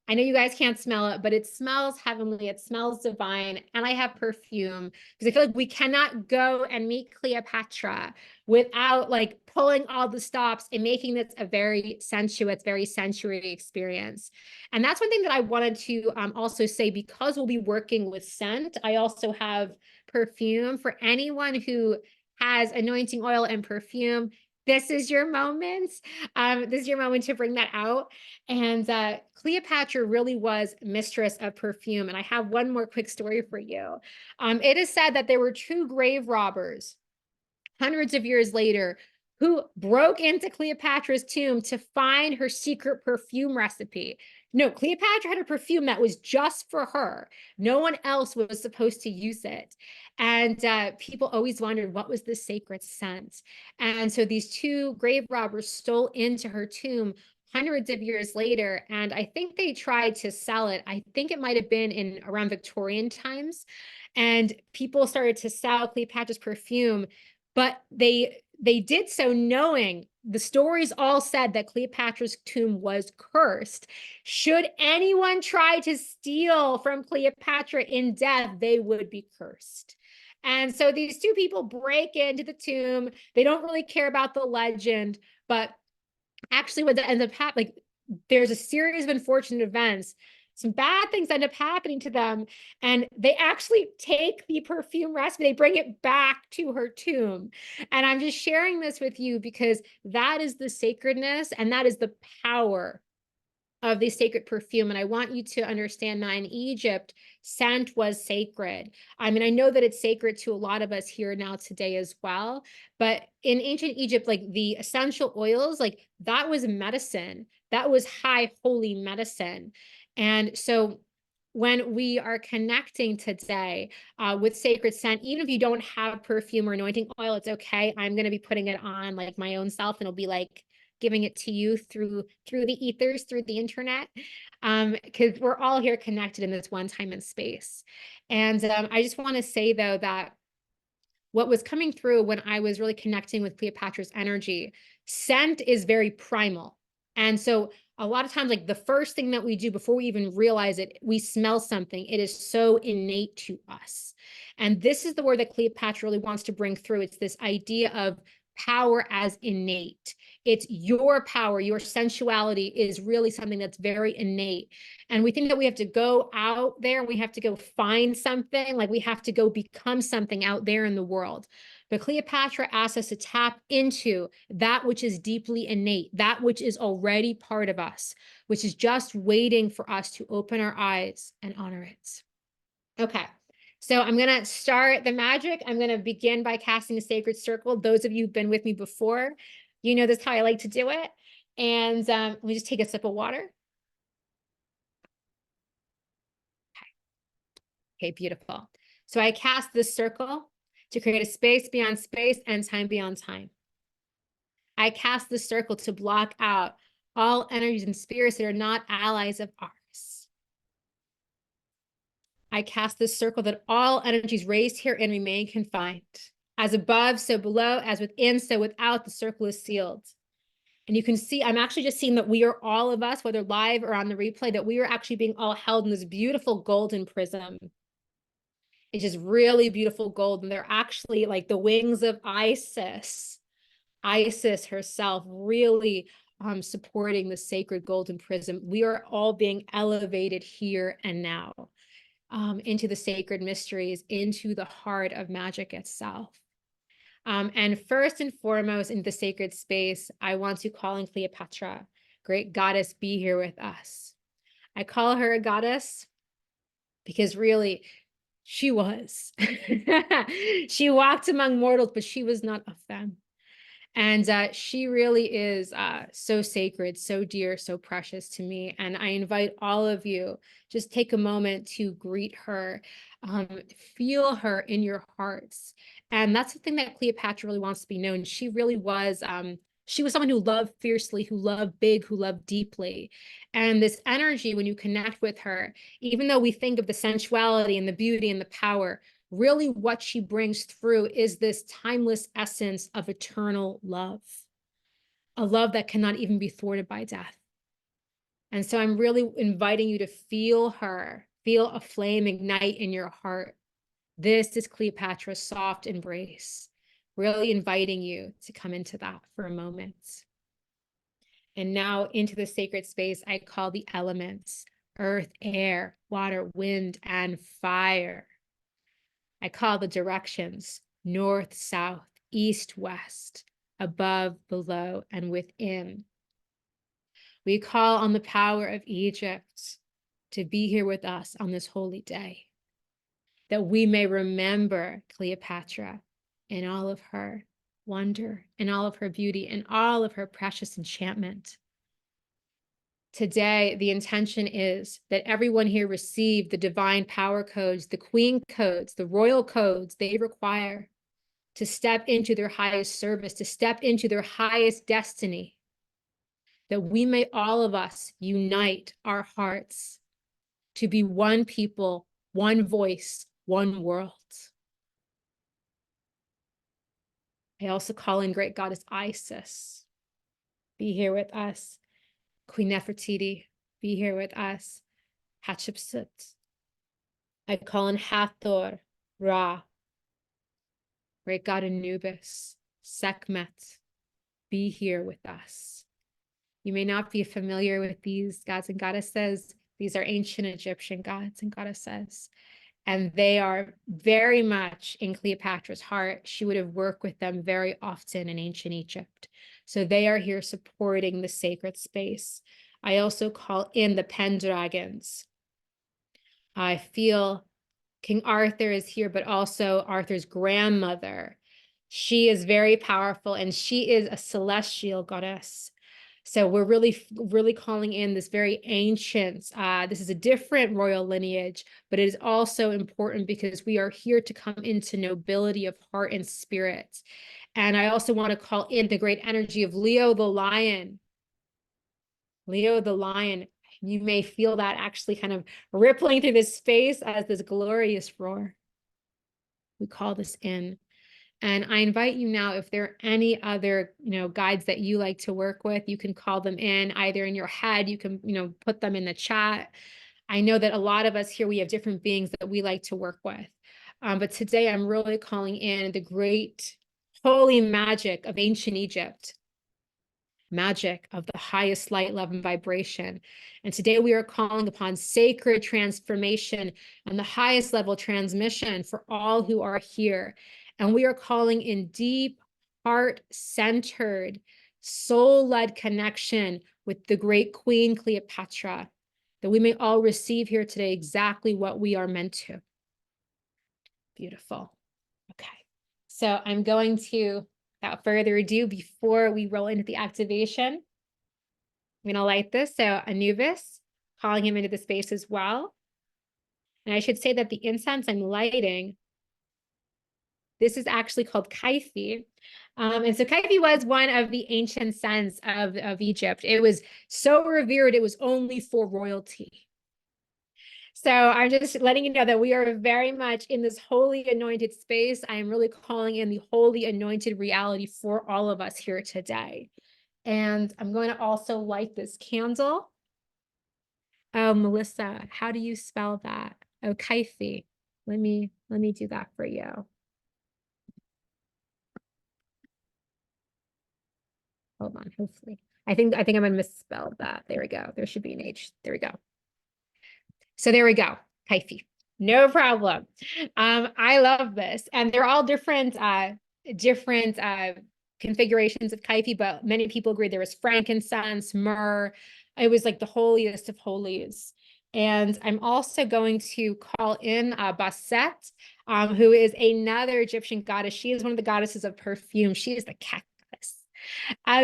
S1: I know you guys can't smell it, but it smells heavenly. It smells divine. And I have perfume, because I feel like we cannot go and meet Cleopatra without like pulling all the stops and making this a very sensuous, very sensory experience. And that's one thing that I wanted to also say, because we'll be working with scent. I also have perfume for anyone who has anointing oil and perfume. This is your moment. This is your moment to bring that out. And Cleopatra really was mistress of perfume. And I have one more quick story for you. It is said that there were 2 grave robbers hundreds of years later who broke into Cleopatra's tomb to find her secret perfume recipe. No, Cleopatra had a perfume that was just for her. No one else was supposed to use it. And people always wondered, what was the sacred scent? And so these 2 grave robbers stole into her tomb hundreds of years later, and I think they tried to sell it. I think it might have been in around Victorian times, and people started to sell Cleopatra's perfume, but they did so knowing the stories all said that Cleopatra's tomb was cursed. Should anyone try to steal from Cleopatra in death, they would be cursed. And so these 2 people break into the tomb. They don't really care about the legend, but actually what ends up happening, like, there's a series of unfortunate events. Some bad things end up happening to them, and they actually take the perfume recipe, they bring it back to her tomb. And I'm just sharing this with you because that is the sacredness, and that is the power of the sacred perfume. And I want you to understand that in Egypt, scent was sacred. I mean, I know that it's sacred to a lot of us here now today as well, but in ancient Egypt, like the essential oils, like that was medicine. That was high holy medicine. And so when we are connecting today with sacred scent, even if you don't have perfume or anointing oil, it's okay. I'm going to be putting it on like my own self, and it'll be like giving it to you through the ethers, through the internet, because we're all here connected in this one time and space. And I just want to say, though, that what was coming through when I was really connecting with Cleopatra's energy, scent is very primal. And so a lot of times, like the first thing that we do before we even realize it, we smell something. It is so innate to us. And this is the word that Cleopatra really wants to bring through. It's this idea of power as innate. It's your power, your sensuality is really something that's very innate. And we think that we have to go out there and we have to go find something, like we have to go become something out there in the world. But Cleopatra asks us to tap into that which is deeply innate, that which is already part of us, which is just waiting for us to open our eyes and honor it. Okay. So I'm going to start the magic. I'm going to begin by casting a sacred circle. Those of you who've been with me before, you know this is how I like to do it. And let me just take a sip of water. Okay, beautiful. So I cast this circle to create a space beyond space and time beyond time. I cast this circle to block out all energies and spirits that are not allies of ours. I cast this circle that all energies raised herein remain confined. As above, so below, as within, so without, the circle is sealed. And you can see, I'm actually just seeing that we are all of us, whether live or on the replay, that we are actually being all held in this beautiful golden prism. It's just really beautiful gold. And they're actually like the wings of Isis, Isis herself, really supporting the sacred golden prism. We are all being elevated here and now into the sacred mysteries, into the heart of magic itself. And first and foremost, in the sacred space, I want to call in Cleopatra, great goddess, be here with us. I call her a goddess because really, she was. She walked among mortals, but she was not of them. And she really is so sacred, so dear, so precious to me. And I invite all of you, just take a moment to greet her, feel her in your hearts. And that's the thing that Cleopatra really wants to be known. She was someone who loved fiercely, who loved big, who loved deeply. And this energy, when you connect with her, even though we think of the sensuality and the beauty and the power, really what she brings through is this timeless essence of eternal love, a love that cannot even be thwarted by death. And so I'm really inviting you to feel her, feel a flame ignite in your heart. This is Cleopatra's soft embrace, really inviting you to come into that for a moment. And now into the sacred space, I call the elements: earth, air, water, wind, and fire. I call the directions: north, south, east, west, above, below, and within. We call on the power of Egypt to be here with us on this holy day, that we may remember Cleopatra in all of her wonder, in all of her beauty, in all of her precious enchantment. Today, the intention is that everyone here receive the divine power codes, the queen codes, the royal codes they require to step into their highest service, to step into their highest destiny, that we may all of us unite our hearts to be one people, one voice, one world. I also call in great goddess Isis, be here with us. Queen Nefertiti, be here with us. Hatshepsut. I call in Hathor, Ra, great god Anubis, Sekhmet, be here with us. You may not be familiar with these gods and goddesses. These are ancient Egyptian gods and goddesses, and they are very much in Cleopatra's heart. She would have worked with them very often in ancient Egypt. So they are here supporting the sacred space. I also call in the Pendragons. I feel King Arthur is here, but also Arthur's grandmother. She is very powerful, and she is a celestial goddess. So we're really calling in this very ancient, this is a different royal lineage, but it is also important because we are here to come into nobility of heart and spirit. And I also want to call in the great energy of Leo the lion. Leo the lion. You may feel that actually kind of rippling through this space as this glorious roar. We call this in. And I invite you now, if there are any other, guides that you like to work with, you can call them in either in your head, you can, put them in the chat. I know that a lot of us here, we have different beings that we like to work with. But today I'm really calling in the great holy magic of ancient Egypt, magic of the highest light, love, and vibration. And today we are calling upon sacred transformation and the highest level transmission for all who are here. And we are calling in deep, heart-centered, soul-led connection with the great Queen Cleopatra, that we may all receive here today exactly what we are meant to. Beautiful. Okay. So I'm going to, without further ado, before we roll into the activation, I'm going to light this. So Anubis, calling him into the space as well. And I should say that the incense I'm lighting, this is actually called Kaifi. And so Kaifi was one of the ancient scents of Egypt. It was so revered, it was only for royalty. So I'm just letting you know that we are very much in this holy anointed space. I am really calling in the holy anointed reality for all of us here today. And I'm going to also light this candle. Oh, Melissa, how do you spell that? Oh, Kaifi. Let me do that for you. Hold on, hopefully. I think I'm gonna misspell that. There we go. There should be an H. There we go. So there we go. Kaifi. No problem. I love this. And they're all different configurations of Kaifi, but many people agree there was frankincense, myrrh. It was like the holiest of holies. And I'm also going to call in Bastet, who is another Egyptian goddess. She is one of the goddesses of perfume. She is the cat goddess.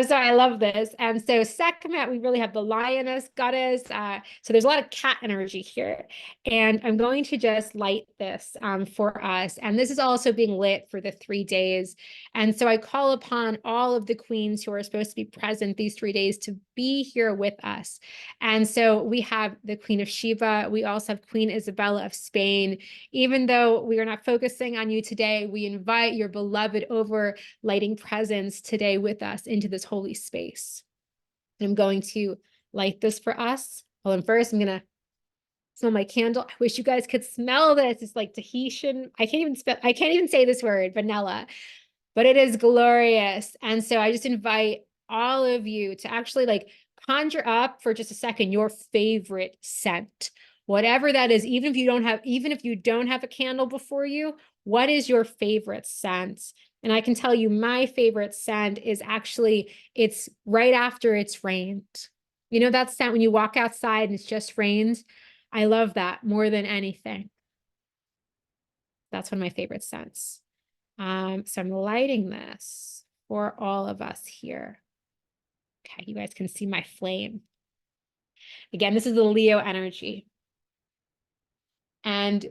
S1: So I love this. And so Sekhmet, we really have the lioness goddess. So there's a lot of cat energy here. And I'm going to just light this for us. And this is also being lit for the 3 days. And so I call upon all of the queens who are supposed to be present these 3 days to be here with us. And so we have the Queen of Sheba. We also have Queen Isabella of Spain. Even though we are not focusing on you today, we invite your beloved over lighting presence today with us into this holy space. And I'm going to light this for us. Well, and first I'm going to smell my candle. I wish you guys could smell this. It's like Tahitian. I can't even say this word, vanilla, but it is glorious. And so I just invite all of you to actually like conjure up for just a second your favorite scent, whatever that is. Even if you don't have a candle before you, what is your favorite scent? And I can tell you my favorite scent is actually, it's right after it's rained. You know that scent when you walk outside and it's just rained? I love that more than anything. That's one of my favorite scents. So I'm lighting this for all of us here. Okay, you guys can see my flame. Again, this is the Leo energy. And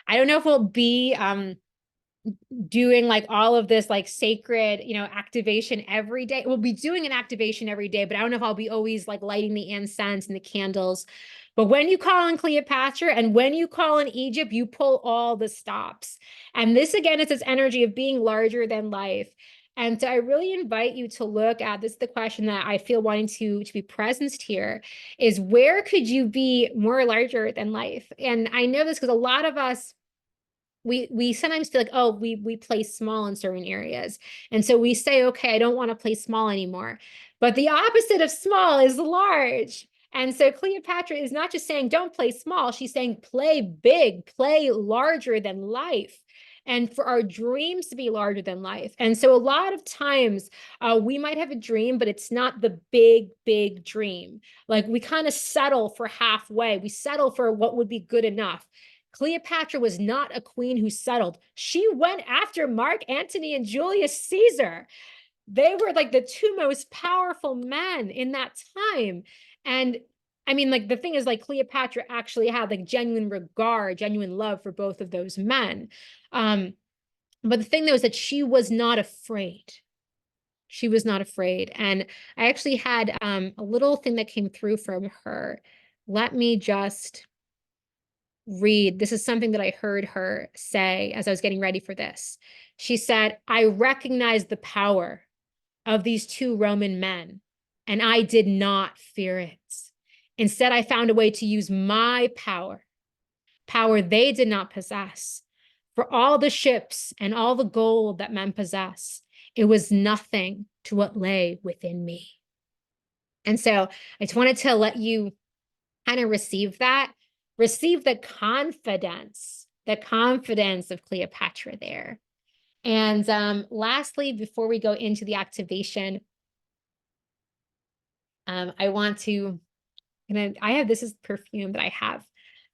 S1: I don't know if we'll be doing like all of this like sacred, activation every day. We'll be doing an activation every day, but I don't know if I'll be always like lighting the incense and the candles. But when you call in Cleopatra and when you call in Egypt, you pull all the stops. And this again is this energy of being larger than life. And so I really invite you to look at this. The question that I feel wanting to be presenced here is, where could you be more larger than life? And I know this because a lot of us, we sometimes feel like, oh, we play small in certain areas. And so we say, okay, I don't want to play small anymore. But the opposite of small is large. And so Cleopatra is not just saying, don't play small. She's saying, play big, play larger than life. And for our dreams to be larger than life. And so a lot of times we might have a dream, but it's not the big, big dream. Like we kind of settle for halfway. We settle for what would be good enough. Cleopatra was not a queen who settled. She went after Mark Antony and Julius Caesar. they were like the two most powerful men in that time. And I mean, like, the thing is, like, Cleopatra actually had like genuine regard, genuine love for both of those men. But the thing though is that she was not afraid. She was not afraid. And I actually had a little thing that came through from her. Let me just read. This is something that I heard her say as I was getting ready for this. She said, I recognize the power of these two Roman men, and I did not fear it. Instead, I found a way to use my power, power they did not possess. For all the ships and all the gold that men possess, it was nothing to what lay within me. And so I just wanted to let you kind of receive that, receive the confidence of Cleopatra there. And lastly, before we go into the activation, I want to, I have, this is perfume that I have.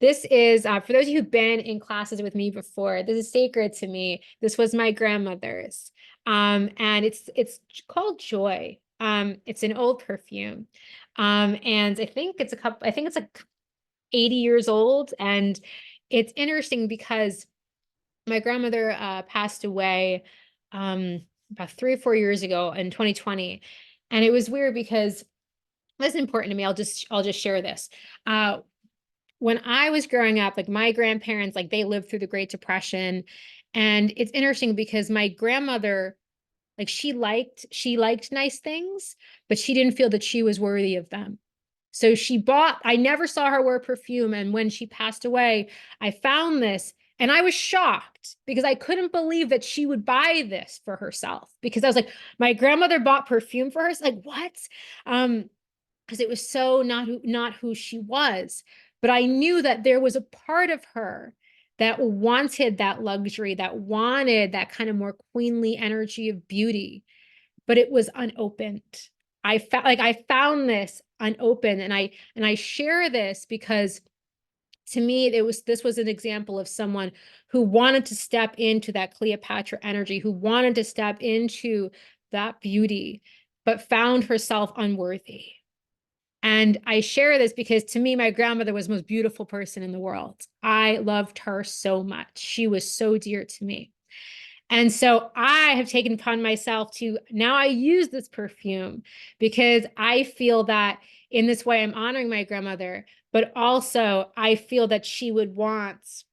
S1: This is, for those of you who've been in classes with me before, this is sacred to me. This was my grandmother's. And it's called Joy. It's an old perfume. And I think it's like 80 years old. And it's interesting because my grandmother passed away about 3 or 4 years ago in 2020. And it was weird because this is important to me. I'll just share this. When I was growing up, like, my grandparents, like, they lived through the Great Depression. And it's interesting because my grandmother, like, she liked nice things, but she didn't feel that she was worthy of them. So I never saw her wear perfume. And when she passed away, I found this and I was shocked because I couldn't believe that she would buy this for herself, because I was like, my grandmother bought perfume for her. Like, what? Because it was so not who she was. But I knew that there was a part of her that wanted that luxury, that wanted that kind of more queenly energy of beauty, but it was unopened. I found this unopened, and I share this because to me this was an example of someone who wanted to step into that Cleopatra energy, who wanted to step into that beauty, but found herself unworthy. And I share this because to me, my grandmother was the most beautiful person in the world. I loved her so much. She was so dear to me. And so I have taken upon myself to, now I use this perfume because I feel that in this way I'm honoring my grandmother, but also I feel that she would want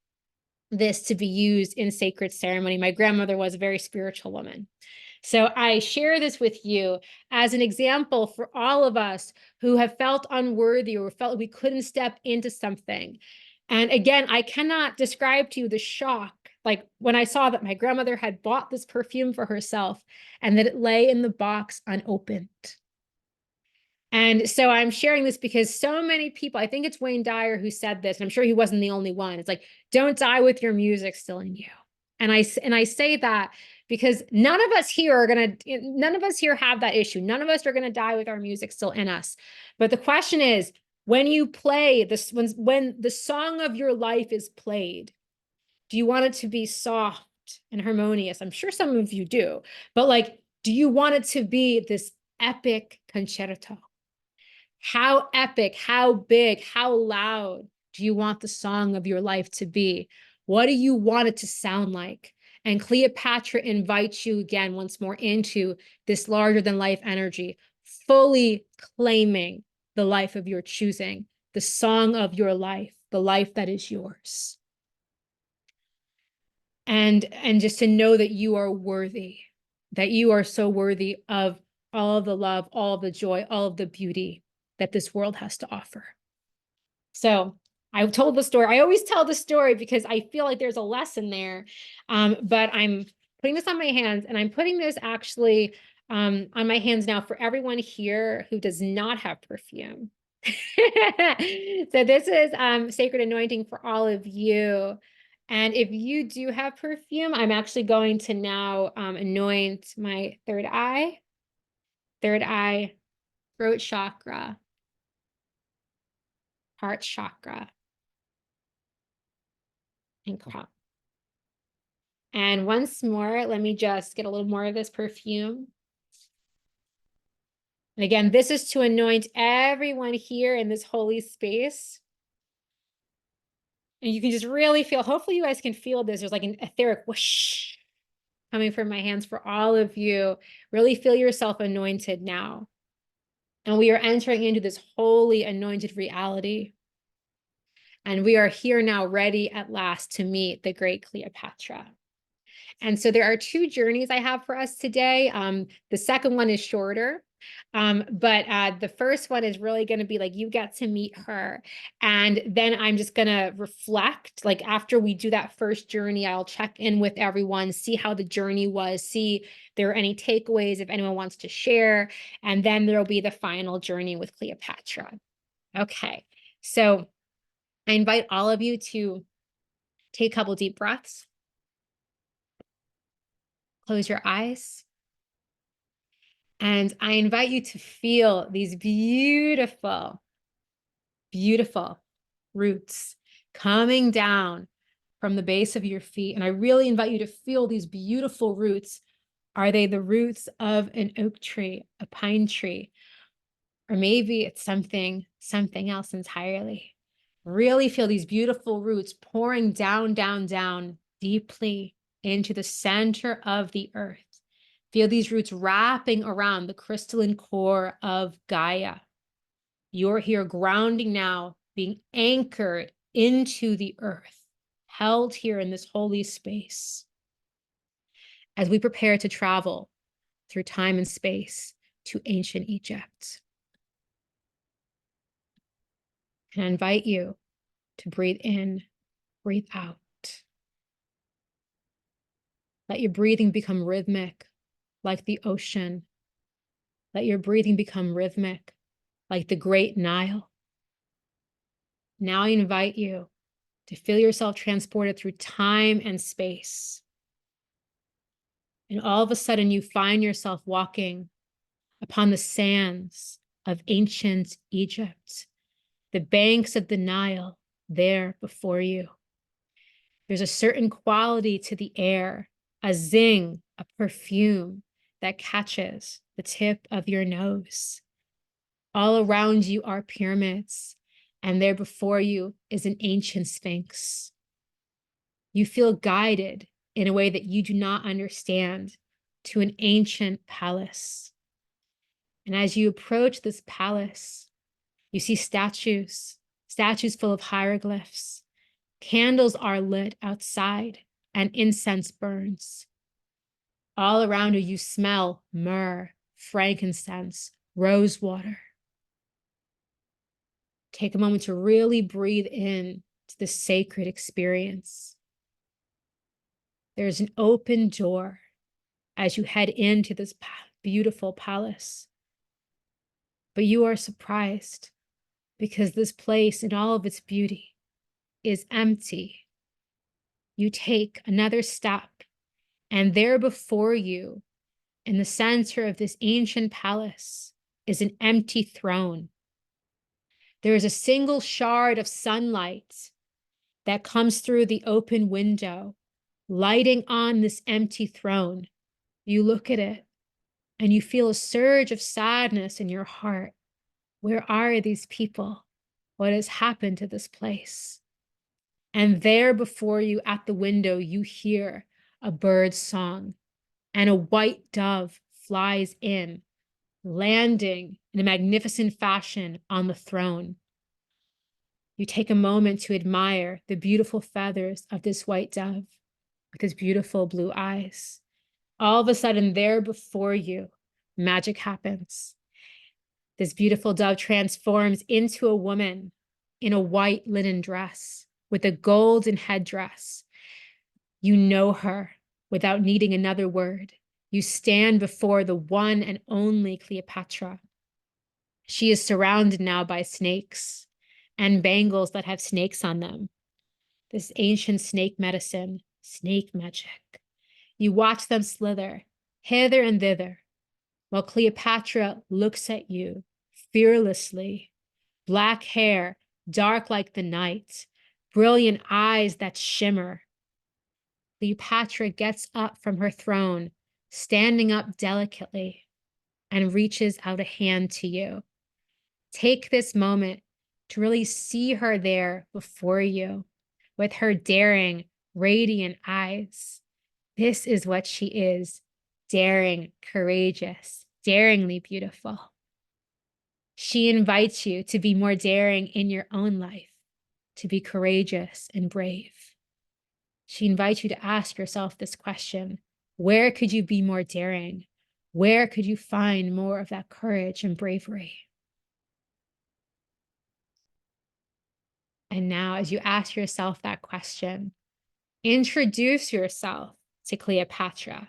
S1: this to be used in sacred ceremony. My grandmother was a very spiritual woman. So I share this with you as an example for all of us who have felt unworthy or felt we couldn't step into something. And again, I cannot describe to you the shock, like when I saw that my grandmother had bought this perfume for herself and that it lay in the box unopened. And so I'm sharing this because so many people, I think it's Wayne Dyer who said this, and I'm sure he wasn't the only one. It's like, don't die with your music still in you. And I say that because none of us here have that issue. None of us are going to die with our music still in us. But the question is, when you play this, when the song of your life is played, do you want it to be soft and harmonious? I'm sure some of you do, but like, do you want it to be this epic concerto? How epic, how big, how loud do you want the song of your life to be? What do you want it to sound like? And Cleopatra invites you again once more into this larger than life energy, fully claiming the life of your choosing, the song of your life, the life that is yours. And just to know that you are worthy, that you are so worthy of all of the love, all of the joy, all of the beauty that this world has to offer. So I told the story. I always tell the story because I feel like there's a lesson there. But I'm putting this on my hands, and I'm putting this actually on my hands now for everyone here who does not have perfume. So this is sacred anointing for all of you. And if you do have perfume, I'm actually going to now anoint my third eye, throat chakra, heart chakra, and crown. And once more, let me just get a little more of this perfume. And again, this is to anoint everyone here in this holy space. And you can just really feel, hopefully you guys can feel this. There's like an etheric whoosh coming from my hands for all of you. Really feel yourself anointed now. And we are entering into this holy anointed reality. And we are here now, ready at last to meet the great Cleopatra. And so there are two journeys I have for us today. The second one is shorter, but the first one is really going to be like you get to meet her. And then I'm just going to reflect. Like after we do that first journey, I'll check in with everyone, see how the journey was, see if there are any takeaways, if anyone wants to share. And then there'll be the final journey with Cleopatra. Okay, so I invite all of you to take a couple deep breaths. Close your eyes. And I invite you to feel these beautiful, beautiful roots coming down from the base of your feet. And I really invite you to feel these beautiful roots. Are they the roots of an oak tree, a pine tree? Or maybe it's something else entirely. Really feel these beautiful roots pouring down, down, down deeply into the center of the earth. Feel these roots wrapping around the crystalline core of Gaia. You're here grounding now, being anchored into the earth, held here in this holy space. As we prepare to travel through time and space to ancient Egypt. And I invite you to breathe in, breathe out. Let your breathing become rhythmic, like the ocean. Let your breathing become rhythmic, like the great Nile. Now I invite you to feel yourself transported through time and space. And all of a sudden, you find yourself walking upon the sands of ancient Egypt, the banks of the Nile there before you. There's a certain quality to the air, a zing, a perfume that catches the tip of your nose. All around you are pyramids, and there before you is an ancient sphinx. You feel guided in a way that you do not understand to an ancient palace. And as you approach this palace, you see statues full of hieroglyphs. Candles are lit outside and incense burns. All around you, you smell myrrh, frankincense, rose water. Take a moment to really breathe in to the sacred experience. There's an open door as you head into this beautiful palace. But you are surprised because this place, in all of its beauty, is empty. You take another step, and there before you, in the center of this ancient palace, is an empty throne. There is a single shard of sunlight that comes through the open window, lighting on this empty throne. You look at it and you feel a surge of sadness in your heart. Where are these people? What has happened to this place? And there before you at the window, you hear a bird's song, and a white dove flies in, landing in a magnificent fashion on the throne. You take a moment to admire the beautiful feathers of this white dove with his beautiful blue eyes. All of a sudden, there before you, magic happens. This beautiful dove transforms into a woman in a white linen dress with a golden headdress. You know her without needing another word. You stand before the one and only Cleopatra. She is surrounded now by snakes and bangles that have snakes on them. This ancient snake medicine, snake magic. You watch them slither hither and thither, while Cleopatra looks at you fearlessly. Black hair, dark like the night, brilliant eyes that shimmer. Cleopatra gets up from her throne, standing up delicately. and reaches out a hand to you. Take this moment to really see her there before you with her daring, radiant eyes. This is what she is: daring, courageous, daringly beautiful. She invites you to be more daring in your own life, to be courageous and brave. She invites you to ask yourself this question: where could you be more daring? Where could you find more of that courage and bravery? And now, as you ask yourself that question, introduce yourself to Cleopatra.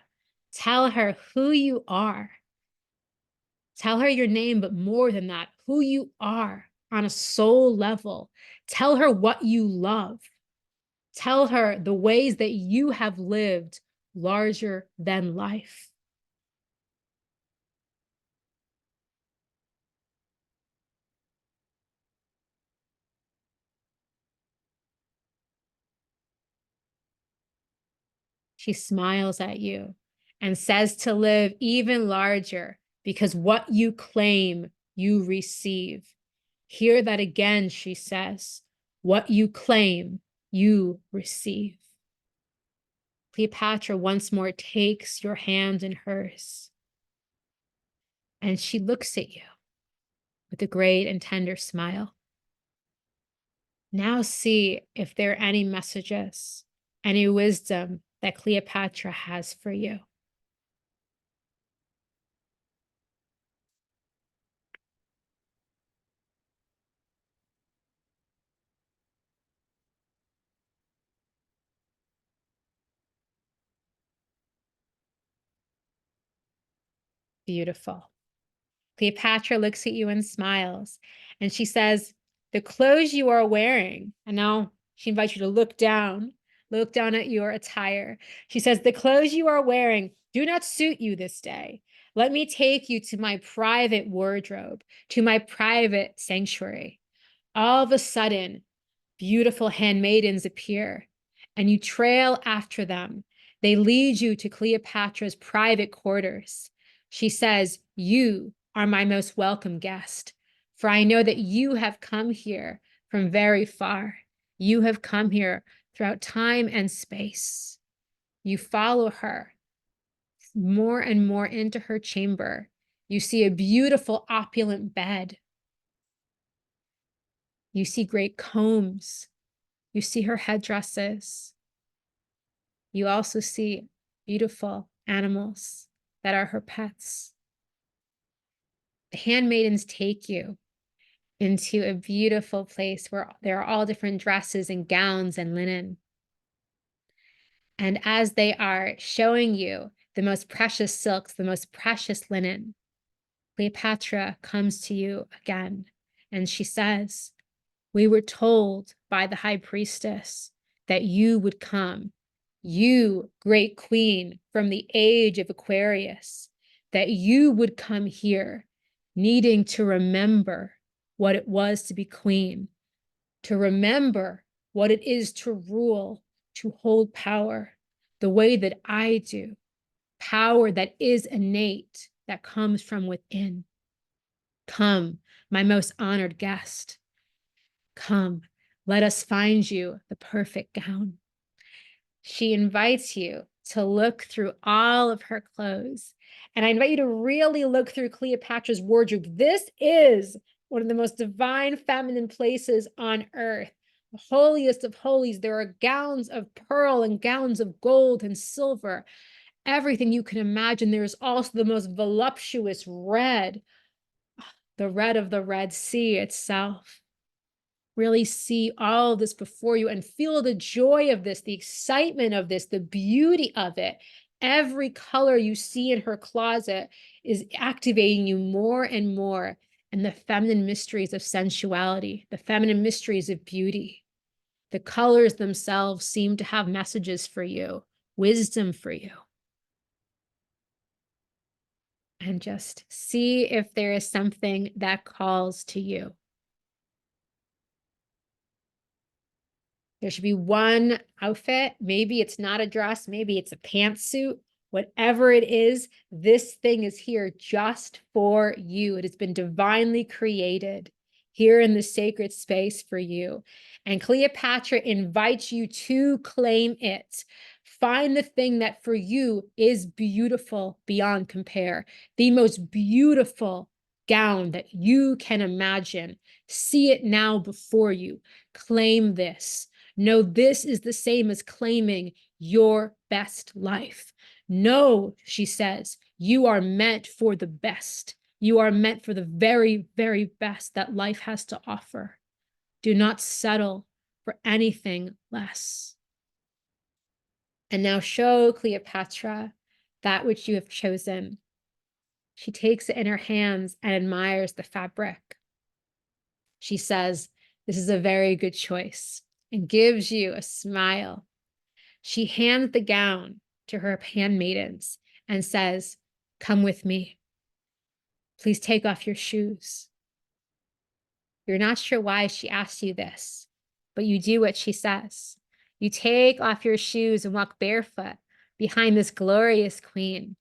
S1: Tell her who you are. Tell her your name, but more than that, who you are on a soul level. Tell her what you love. Tell her the ways that you have lived larger than life. She smiles at you and says to live even larger, because what you claim, you receive. Hear that again, she says. What you claim, you receive. Cleopatra once more takes your hand in hers, and she looks at you with a great and tender smile. Now see if there are any messages, any wisdom that Cleopatra has for you. Beautiful. Cleopatra looks at you and smiles, and she says, "The clothes you are wearing," and now she invites you to look down at your attire. She says, "The clothes you are wearing do not suit you this day. Let me take you to my private wardrobe, to my private sanctuary." All of a sudden, beautiful handmaidens appear, and you trail after them. They lead you to Cleopatra's private quarters. She says, "You are my most welcome guest, for I know that you have come here from very far. You have come here throughout time and space." You follow her more and more into her chamber. You see a beautiful, opulent bed. You see great combs. You see her headdresses. You also see beautiful animals that are her pets. The handmaidens take you into a beautiful place where there are all different dresses and gowns and linen. And as they are showing you the most precious silks, the most precious linen, Cleopatra comes to you again, and she says, "We were told by the high priestess that you would come, you, great queen from the age of Aquarius, that you would come here needing to remember what it was to be queen, to remember what it is to rule, to hold power the way that I do, power that is innate, that comes from within. Come, my most honored guest. Come, let us find you the perfect gown." She invites you to look through all of her clothes. And I invite you to really look through Cleopatra's wardrobe. This is one of the most divine feminine places on earth, the holiest of holies. There are gowns of pearl and gowns of gold and silver, everything you can imagine. There is also the most voluptuous red, the red of the Red Sea itself. Really see all of this before you and feel the joy of this, the excitement of this, the beauty of it. Every color you see in her closet is activating you more and more in the feminine mysteries of sensuality, the feminine mysteries of beauty. The colors themselves seem to have messages for you, wisdom for you. And just see if there is something that calls to you. There should be one outfit. Maybe it's not a dress. Maybe it's a pantsuit. Whatever it is, this thing is here just for you. It has been divinely created here in the sacred space for you. And Cleopatra invites you to claim it. Find the thing that for you is beautiful beyond compare, the most beautiful gown that you can imagine. See it now before you. Claim this. Know this is the same as claiming your best life. No, she says, you are meant for the best. You are meant for the very, very best that life has to offer. Do not settle for anything less. And now show Cleopatra that which you have chosen. She takes it in her hands and admires the fabric. She says, this is a very good choice, and gives you a smile. She hands the gown to her handmaidens and says, come with me. Please take off your shoes. You're not sure why she asks you this, but you do what she says. You take off your shoes and walk barefoot behind this glorious queen.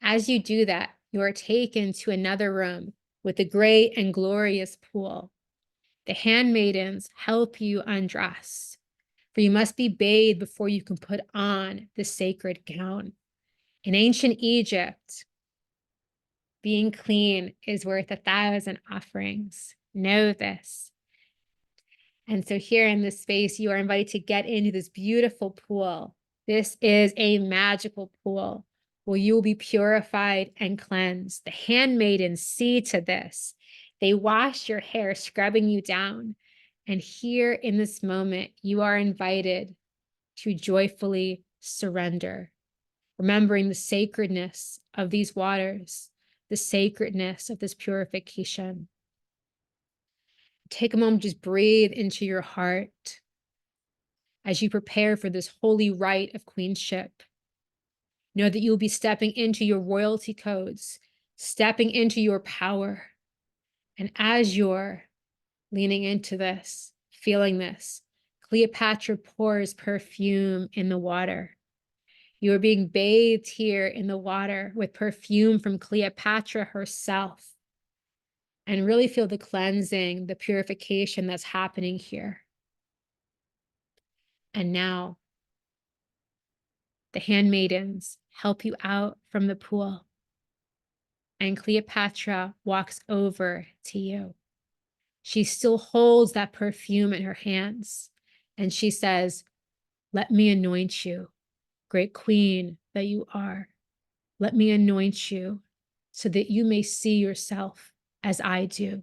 S1: As you do that, you are taken to another room with a great and glorious pool. The handmaidens help you undress, for you must be bathed before you can put on the sacred gown. In ancient Egypt, being clean is worth 1,000 offerings. Know this. And so here in this space, you are invited to get into this beautiful pool. This is a magical pool where you will be purified and cleansed. The handmaidens see to this. They wash your hair, scrubbing you down. And here in this moment, you are invited to joyfully surrender, remembering the sacredness of these waters, the sacredness of this purification. Take a moment, just breathe into your heart as you prepare for this holy rite of queenship. Know that you'll be stepping into your royalty codes, stepping into your power. And as you're leaning into this, feeling this, Cleopatra pours perfume in the water. You are being bathed here in the water with perfume from Cleopatra herself. And really feel the cleansing, the purification that's happening here. And now, the handmaidens help you out from the pool. And Cleopatra walks over to you. She still holds that perfume in her hands. And she says, let me anoint you, great queen that you are. Let me anoint you so that you may see yourself as I do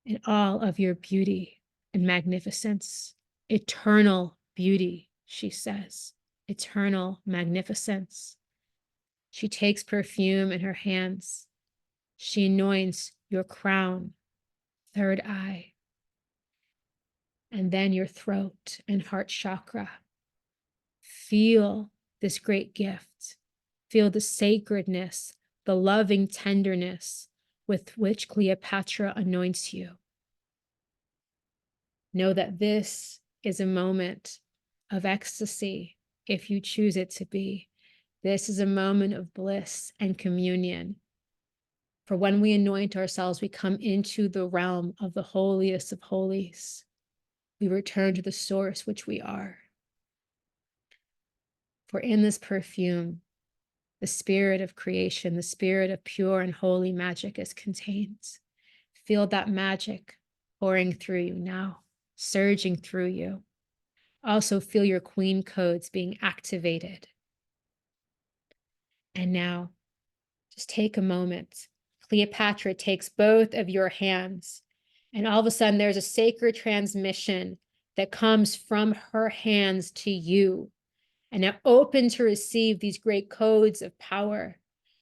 S1: in all of your beauty and magnificence. Eternal beauty, she says, eternal magnificence. She takes perfume in her hands. She anoints your crown, third eye, and then your throat and heart chakra. Feel this great gift. Feel the sacredness, the loving tenderness with which Cleopatra anoints you. Know that this is a moment of ecstasy, if you choose it to be. This is a moment of bliss and communion. For when we anoint ourselves, we come into the realm of the holiest of holies. We return to the source which we are. For in this perfume, the spirit of creation, the spirit of pure and holy magic is contained. Feel that magic pouring through you now, surging through you. Also feel your queen codes being activated. And now, just take a moment. Cleopatra takes both of your hands, and all of a sudden there's a sacred transmission that comes from her hands to you. And now open to receive these great codes of power,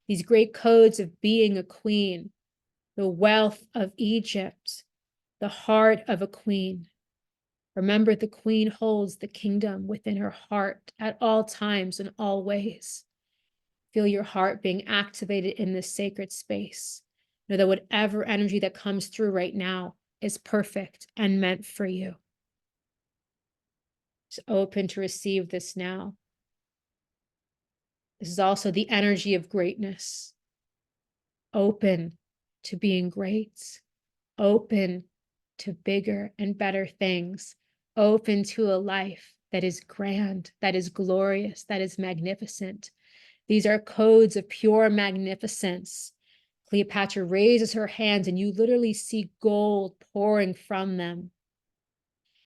S1: these great codes of being a queen, the wealth of Egypt, the heart of a queen. Remember, the queen holds the kingdom within her heart at all times and all ways. Feel your heart being activated in this sacred space. Know that whatever energy that comes through right now is perfect and meant for you. Just open to receive this now. This is also the energy of greatness. Open to being great, open to bigger and better things, open to a life that is grand, that is glorious, that is magnificent. These are codes of pure magnificence. Cleopatra raises her hands and you literally see gold pouring from them.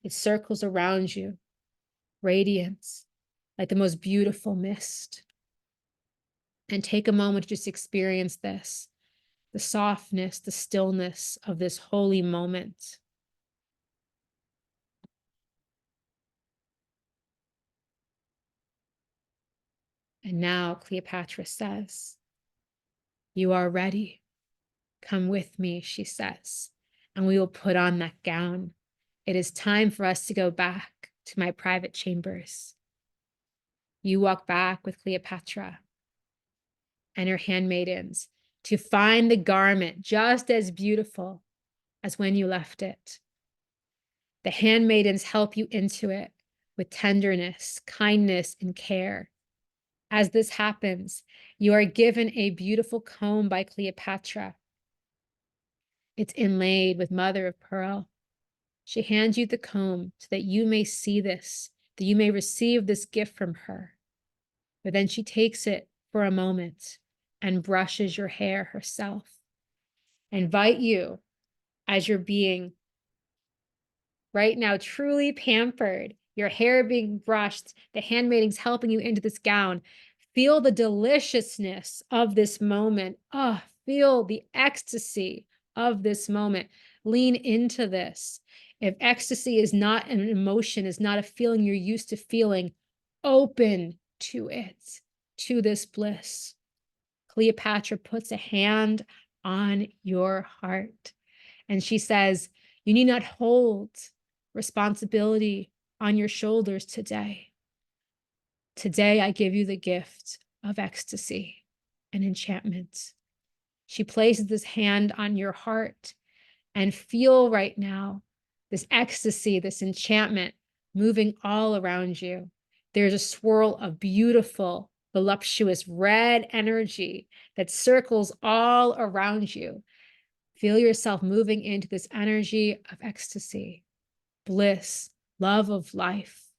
S1: It circles around you, radiance, like the most beautiful mist. And take a moment to just experience this, the softness, the stillness of this holy moment. And now Cleopatra says, "You are ready. Come with me," she says, "and we will put on that gown. It is time for us to go back to my private chambers." You walk back with Cleopatra and her handmaidens to find the garment just as beautiful as when you left it. The handmaidens help you into it with tenderness, kindness, and care. As this happens, you are given a beautiful comb by Cleopatra. It's inlaid with mother of pearl. She hands you the comb so that you may see this, that you may receive this gift from her. But then she takes it for a moment and brushes your hair herself. I invite you, as you're being right now truly pampered, your hair being brushed, the handmaidens helping you into this gown, feel the deliciousness of this moment. Oh, feel the ecstasy of this moment. Lean into this. If ecstasy is not an emotion, is not a feeling you're used to feeling, open to it, to this bliss. Cleopatra puts a hand on your heart and she says, "You need not hold responsibility on your shoulders today. Today, I give you the gift of ecstasy and enchantment." She places this hand on your heart and feel right now this ecstasy, this enchantment moving all around you. There's a swirl of beautiful, voluptuous red energy that circles all around you. Feel yourself moving into this energy of ecstasy, bliss, love of life,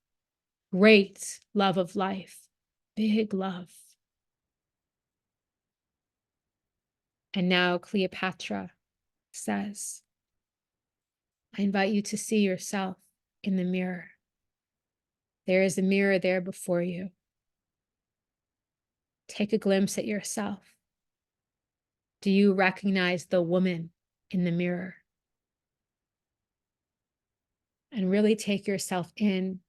S1: great love of life, big love. And now Cleopatra says, "I invite you to see yourself in the mirror. There is a mirror there before you. Take a glimpse at yourself. Do you recognize the woman in the mirror?" And really take yourself in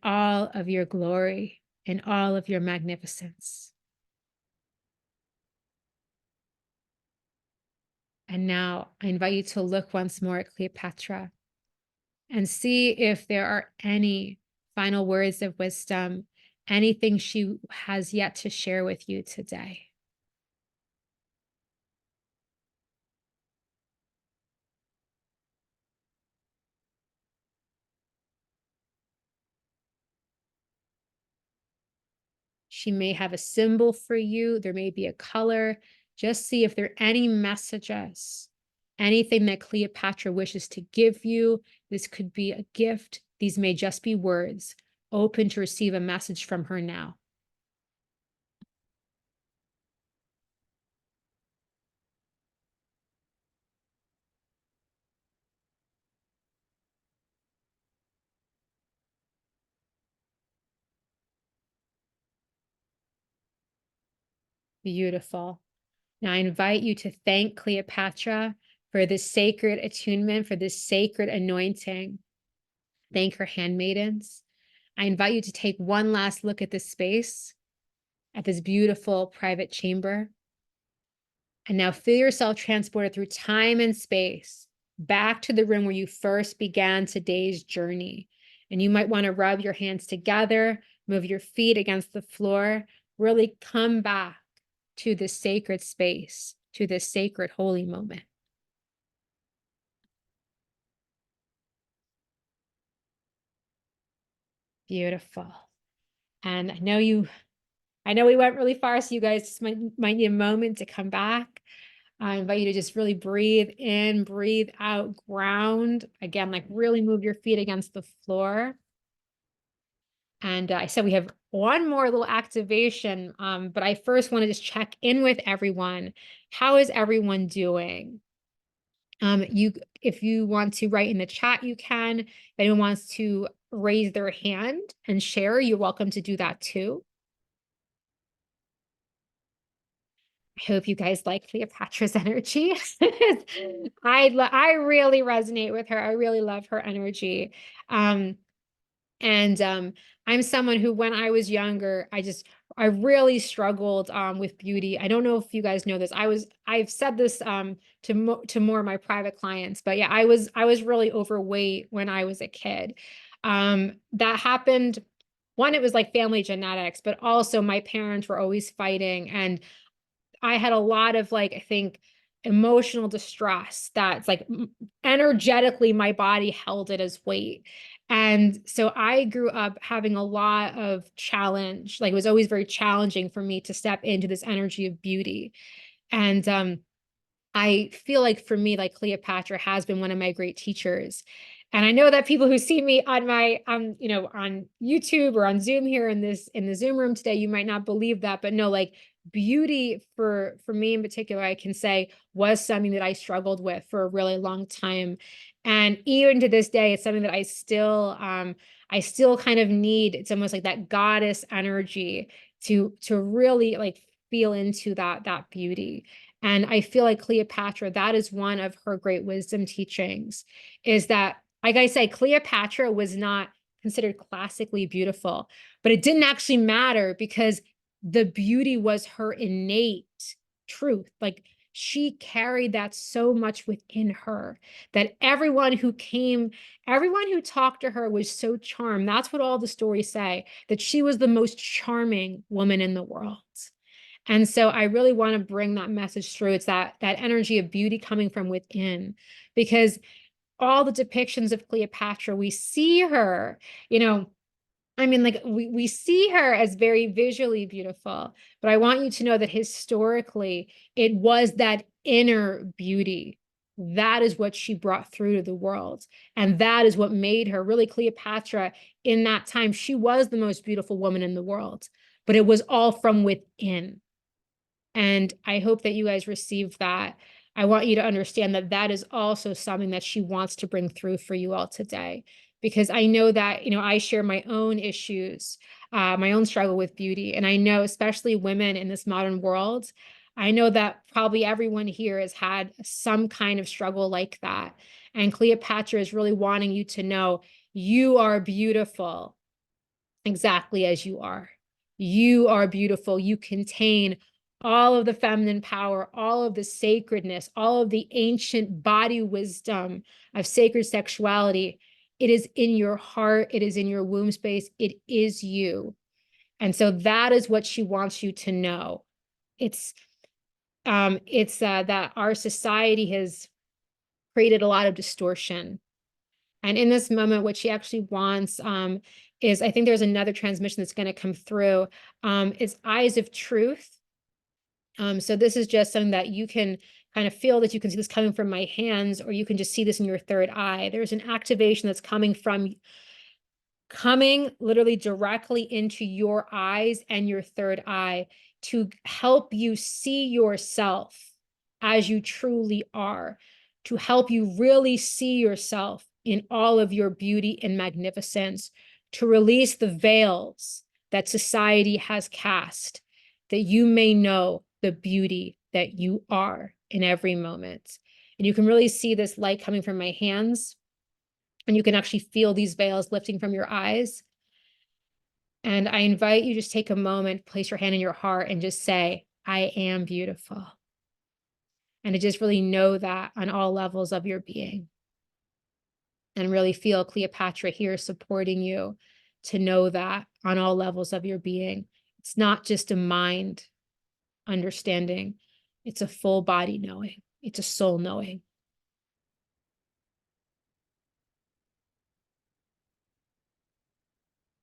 S1: all of your glory and all of your magnificence. And now I invite you to look once more at Cleopatra and see if there are any final words of wisdom, anything she has yet to share with you today. She may have a symbol for you. There may be a color. Just see if there are any messages, anything that Cleopatra wishes to give you. This could be a gift. These may just be words, open to receive a message from her now. Beautiful. Now I invite you to thank Cleopatra for this sacred attunement, for this sacred anointing. Thank her handmaidens. I invite you to take one last look at this space, at this beautiful private chamber. And now feel yourself transported through time and space back to the room where you first began today's journey. And you might want to rub your hands together, move your feet against the floor, really come back to this sacred space, to this sacred holy moment. Beautiful. And I know you I know we went really far, so you guys just might need a moment to come back. I invite you to just really breathe in, breathe out, ground. Again, like really move your feet against the floor. And I said we have one more little activation, but I first want to just check in with everyone. How is everyone doing? You, if you want to write in the chat, you can. If anyone wants to raise their hand and share, you're welcome to do that too. I hope you guys like Cleopatra's energy. I really resonate with her. I really love her energy. Um, And I'm someone who, when I was younger, I really struggled with beauty. I don't know if you guys know this. I've said this to more of my private clients, but yeah, I was really overweight when I was a kid. That happened. One, it was like family genetics, but also my parents were always fighting, and I had a lot of, like, I think, emotional distress that's like energetically my body held it as weight. And so I grew up having a lot of challenge. Like, it was always very challenging for me to step into this energy of beauty. And I feel like for me, like, Cleopatra has been one of my great teachers. And I know that people who see me on my on YouTube or on Zoom here in the Zoom room today, you might not believe that, but no, like, beauty for me in particular, I can say, was something that I struggled with for a really long time. And even to this day, it's something that I still kind of need. It's almost like that goddess energy to really, like, feel into that beauty. And I feel like Cleopatra, that is one of her great wisdom teachings, is that, like I say, Cleopatra was not considered classically beautiful, but it didn't actually matter because the beauty was her innate truth. Like, she carried that so much within her that everyone who talked to her was so charmed. That's what all the stories say, that she was the most charming woman in the world. And so I really want to bring that message through. It's that energy of beauty coming from within, because all the depictions of Cleopatra, we see her, you know, I mean, like, we see her as very visually beautiful, but I want you to know that historically, it was that inner beauty. That is what she brought through to the world. And that is what made her really Cleopatra. In that time, she was the most beautiful woman in the world, but it was all from within. And I hope that you guys receive that. I want you to understand that that is also something that she wants to bring through for you all today. Because I know that, I share my own issues, my own struggle with beauty. And I know, especially women in this modern world, I know that probably everyone here has had some kind of struggle like that. And Cleopatra is really wanting you to know you are beautiful exactly as you are. You are beautiful. You contain all of the feminine power, all of the sacredness, all of the ancient body wisdom of sacred sexuality. It is in your heart. It is in your womb space. It is you. And so that is what she wants you to know. It's that our society has created a lot of distortion. And in this moment, what she actually wants is, I think there's another transmission that's going to come through, is eyes of truth. So this is just something that you can kind of feel, that you can see this coming from my hands, or you can just see this in your third eye. There's an activation that's coming literally directly into your eyes and your third eye to help you see yourself as you truly are, to help you really see yourself in all of your beauty and magnificence, to release the veils that society has cast, that you may know the beauty that you are in every moment. And you can really see this light coming from my hands, and you can actually feel these veils lifting from your eyes. And I invite you, just take a moment, place your hand in your heart and just say, I am beautiful. And to just really know that on all levels of your being. And really feel Cleopatra here supporting you to know that on all levels of your being. It's not just a mind understanding, it's a full body knowing, it's a soul knowing.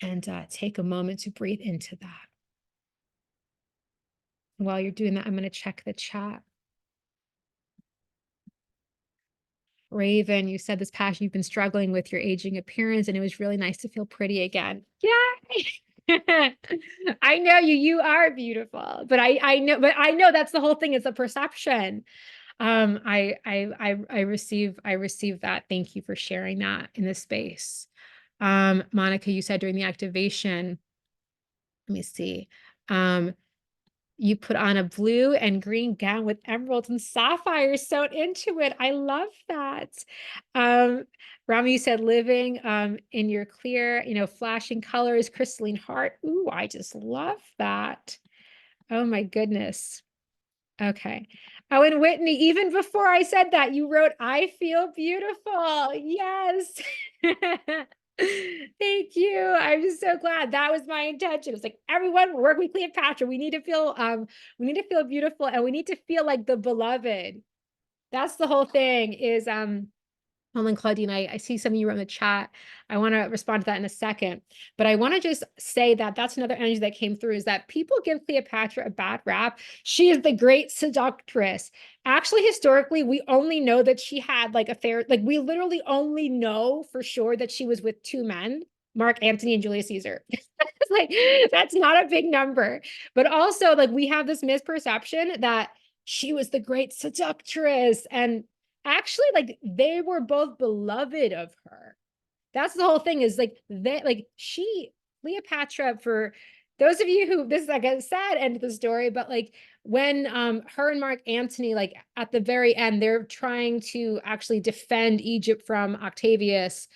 S1: And take a moment to breathe into that. While you're doing that, I'm going to check the chat. Raven, you said this past you've been struggling with your aging appearance, and it was really nice to feel pretty again. Yay! I know you are beautiful, but I know that's the whole thing. It's a perception. I receive that. Thank you for sharing that in this space. Monica, you said during the activation, let me see. You put on a blue and green gown with emeralds and sapphires sewn into it. I love that. Rami, you said living in your clear, flashing colors, crystalline heart. Ooh, I just love that. Oh my goodness. Okay. Oh, and Whitney, even before I said that, you wrote, I feel beautiful. Yes. Thank you. I'm just so glad. That was my intention. It's like, everyone, work with Cleopatra. We need to feel beautiful, and we need to feel like the beloved. That's the whole thing is hold on, Claudine, I see some of you were in the chat. I want to respond to that in a second. But I want to just say that that's another energy that came through, is that people give Cleopatra a bad rap. She is the great seductress. Actually, historically, we only know that she had like affair. Like, we literally only know for sure that she was with two men, Mark Antony and Julius Caesar. Like, that's not a big number. But also, like, we have this misperception that she was the great seductress, and actually, like, they were both beloved of her. That's the whole thing, is like Cleopatra, for those of you who, this is like a sad end of the story, but like when her and Mark Antony, like at the very end, they're trying to actually defend Egypt from Octavius,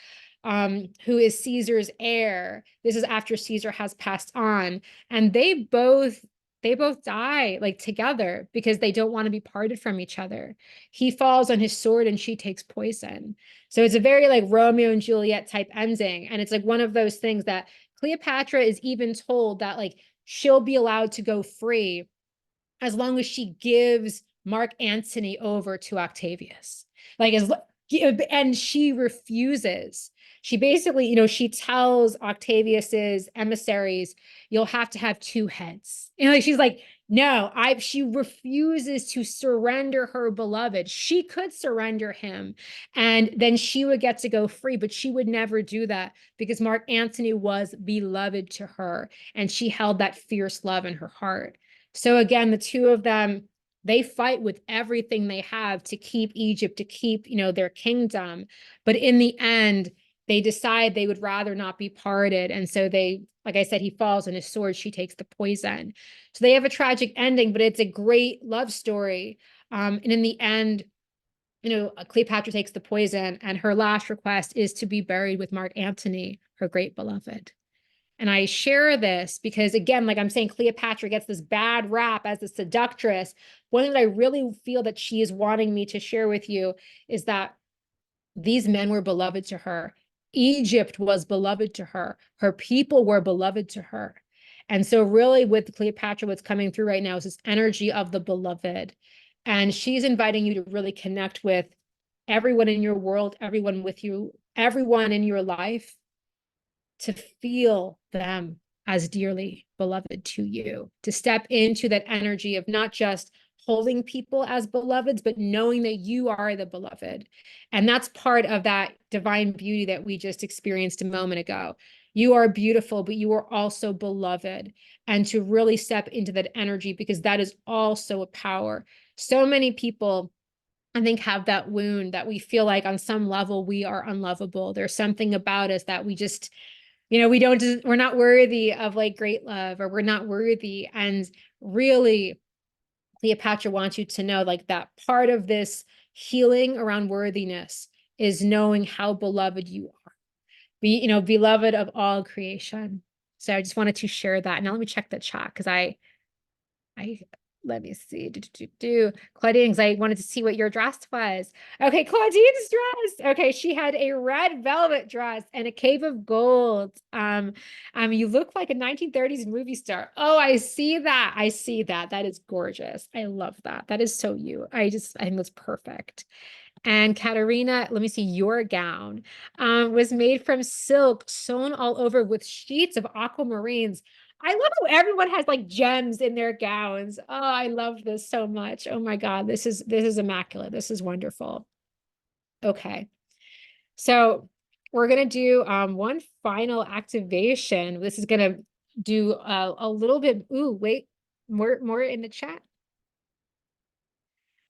S1: who is Caesar's heir. This is after Caesar has passed on, and they both die like together because they don't want to be parted from each other. He falls on his sword and she takes poison. So it's a very like Romeo and Juliet type ending. And it's like one of those things that Cleopatra is even told that like she'll be allowed to go free as long as she gives Mark Antony over to Octavius. Like, and she refuses. She basically, she tells Octavius's emissaries, you'll have to have two heads. And like, she's like, no, she refuses to surrender her beloved. She could surrender him and then she would get to go free, but she would never do that because Mark Antony was beloved to her and she held that fierce love in her heart. So again, the two of them, they fight with everything they have to keep Egypt, to keep, their kingdom. But in the end, they decide they would rather not be parted. And so they, like I said, he falls on his sword, she takes the poison. So they have a tragic ending, but it's a great love story. And in the end, Cleopatra takes the poison, and her last request is to be buried with Mark Antony, her great beloved. And I share this because, again, like I'm saying, Cleopatra gets this bad rap as a seductress. One thing that I really feel that she is wanting me to share with you is that these men were beloved to her. Egypt was beloved to her. Her people were beloved to her. And so really with Cleopatra, what's coming through right now is this energy of the beloved. And she's inviting you to really connect with everyone in your world, everyone with you, everyone in your life, to feel them as dearly beloved to you, to step into that energy of not just holding people as beloveds, but knowing that you are the beloved. And that's part of that divine beauty that we just experienced a moment ago. You are beautiful, but you are also beloved. And to really step into that energy, because that is also a power. So many people, I think, have that wound that we feel like on some level we are unlovable. There's something about us that we just, we're not worthy of like great love, or we're not worthy. And really, Cleopatra wants you to know like that part of this healing around worthiness is knowing how beloved you are. Beloved of all creation. So I just wanted to share that. Now let me check the chat because I let me see. Claudine, because I wanted to see what your dress was. Okay, Claudine's dress. Okay, she had a red velvet dress and a cave of gold. You look like a 1930s movie star. Oh, I see that. I see that. That is gorgeous. I love that. That is so you. I think that's perfect. And Katerina, let me see, your gown was made from silk sewn all over with sheets of aquamarines. I love how everyone has like gems in their gowns. Oh, I love this so much. Oh my God, this is immaculate. This is wonderful. Okay. So we're gonna do one final activation. This is gonna do a little bit. Ooh, wait, more in the chat.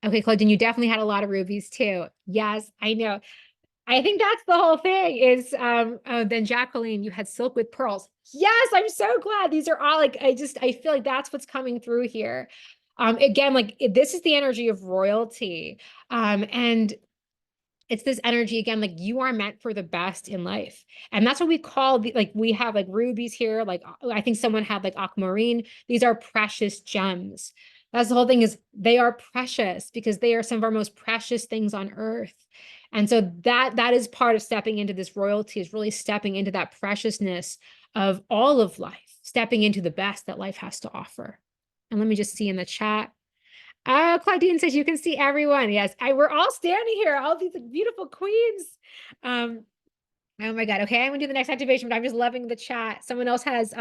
S1: Okay, Claudine, you definitely had a lot of rubies too. Yes, I know. I think that's the whole thing is then Jacqueline, you had silk with pearls. Yes, I'm so glad. These are all like I feel like that's what's coming through here. Again, like this is the energy of royalty. And it's this energy again, like you are meant for the best in life. And that's what we call like we have like rubies here, like I think someone had like aquamarine. These are precious gems. That's the whole thing is they are precious because they are some of our most precious things on earth. And so that is part of stepping into this royalty is really stepping into that preciousness of all of life, stepping into the best that life has to offer. And let me just see in the chat. Claudine says you can see everyone. Yes, we're all standing here, all these beautiful queens. Oh my God. Okay, I'm gonna do the next activation, but I'm just loving the chat. Someone else has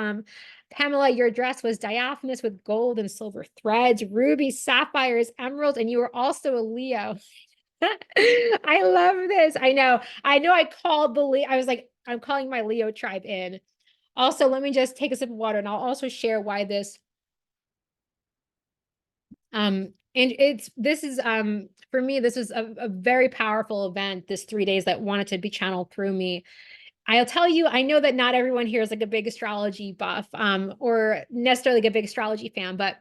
S1: Pamela, your dress was diaphanous with gold and silver threads, rubies, sapphires, emeralds, and you were also a Leo. I love this. I know. I called the Leo. I was like, I'm calling my Leo tribe in. Also, let me just take a sip of water and I'll also share why this and this is for me, this was a very powerful event, this 3 days that wanted to be channeled through me. I'll tell you, I know that not everyone here is like a big astrology buff, or necessarily like a big astrology fan, but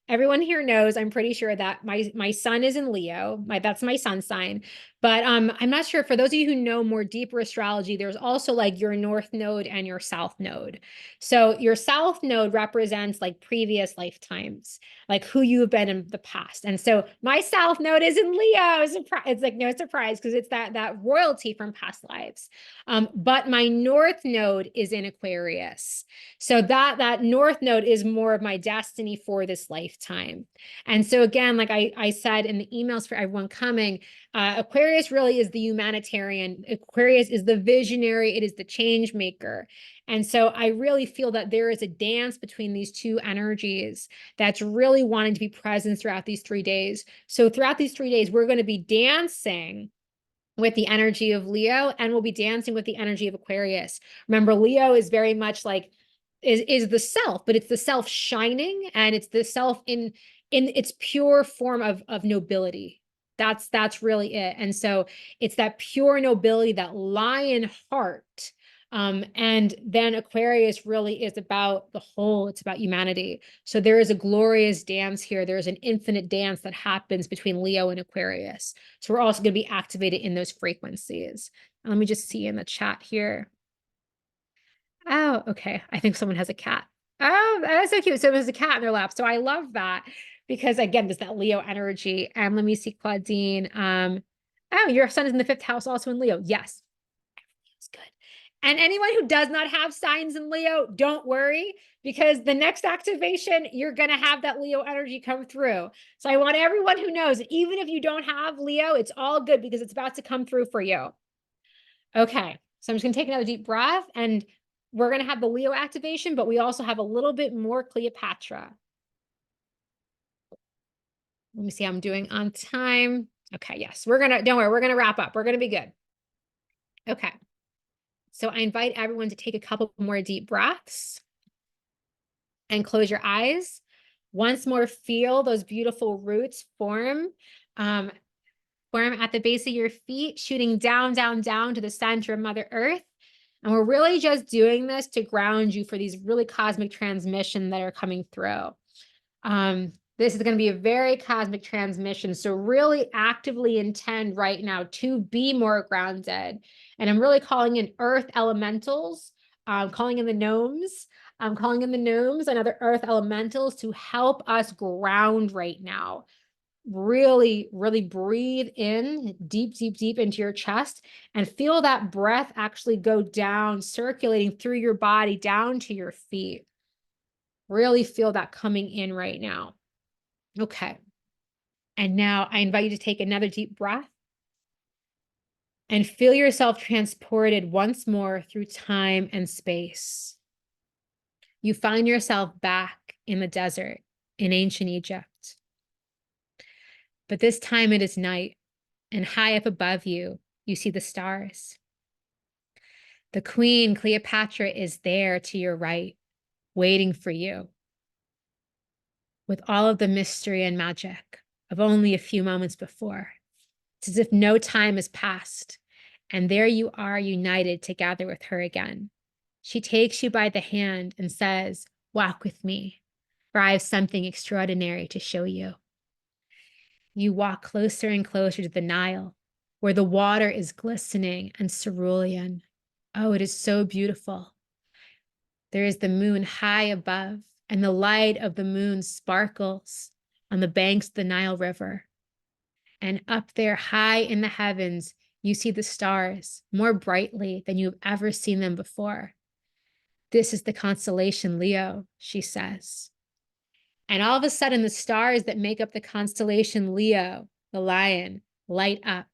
S1: everyone here knows, I'm pretty sure that my sun is in Leo. That's my sun sign. But I'm not sure for those of you who know more deeper astrology, there's also like your north node and your south node. So your south node represents like previous lifetimes, like who you have been in the past. And so my south node is in Leo. It's like no surprise because it's that royalty from past lives. But my north node is in Aquarius. So that north node is more of my destiny for this lifetime. And so again, like I said in the emails for everyone coming, Aquarius really is the humanitarian. Aquarius is the visionary. It is the change maker. And so I really feel that there is a dance between these two energies that's really wanting to be present throughout these 3 days. So throughout these 3 days, we're going to be dancing with the energy of Leo and we'll be dancing with the energy of Aquarius. Remember, Leo is very much like is the self, but it's the self shining and it's the self in its pure form of nobility. That's really it. And so it's that pure nobility, that lion heart. And then Aquarius really is about the whole, it's about humanity. So there is a glorious dance here. There's an infinite dance that happens between Leo and Aquarius. So we're also going to be activated in those frequencies. And let me just see in the chat here. Oh, okay. I think someone has a cat. Oh, that's so cute. So there's a cat in their lap. So I love that because again, there's that Leo energy. And let me see, Claudine. Oh, your sun is in the 5th house, also in Leo. Yes. It's good. And anyone who does not have signs in Leo, don't worry, because the next activation, you're going to have that Leo energy come through. So I want everyone who knows, even if you don't have Leo, it's all good because it's about to come through for you. Okay, so I'm just going to take another deep breath and we're going to have the Leo activation, but we also have a little bit more Cleopatra. Let me see how I'm doing on time. Okay, yes, don't worry, we're going to wrap up. We're going to be good. Okay. So I invite everyone to take a couple more deep breaths and close your eyes. Once more, feel those beautiful roots form at the base of your feet, shooting down, down, down to the center of Mother Earth. And we're really just doing this to ground you for these really cosmic transmissions that are coming through. This is going to be a very cosmic transmission. So really actively intend right now to be more grounded. And I'm really calling in earth elementals, calling in the gnomes. I'm calling in the gnomes and other earth elementals to help us ground right now. Really, really breathe in deep, deep, deep into your chest and feel that breath actually go down, circulating through your body down to your feet. Really feel that coming in right now. Okay. And now I invite you to take another deep breath and feel yourself transported once more through time and space. You find yourself back in the desert in ancient Egypt. But this time it is night, and high up above you, you see the stars. The queen, Cleopatra, is there to your right, waiting for you, with all of the mystery and magic of only a few moments before. It's as if no time has passed, and there you are united together with her again. She takes you by the hand and says, "Walk with me, for I have something extraordinary to show you." You walk closer and closer to the Nile, where the water is glistening and cerulean. Oh, it is so beautiful. There is the moon high above, and the light of the moon sparkles on the banks of the Nile River. And up there, high in the heavens, you see the stars more brightly than you have ever seen them before. This is the constellation Leo, she says. And all of a sudden, the stars that make up the constellation Leo, the lion, light up.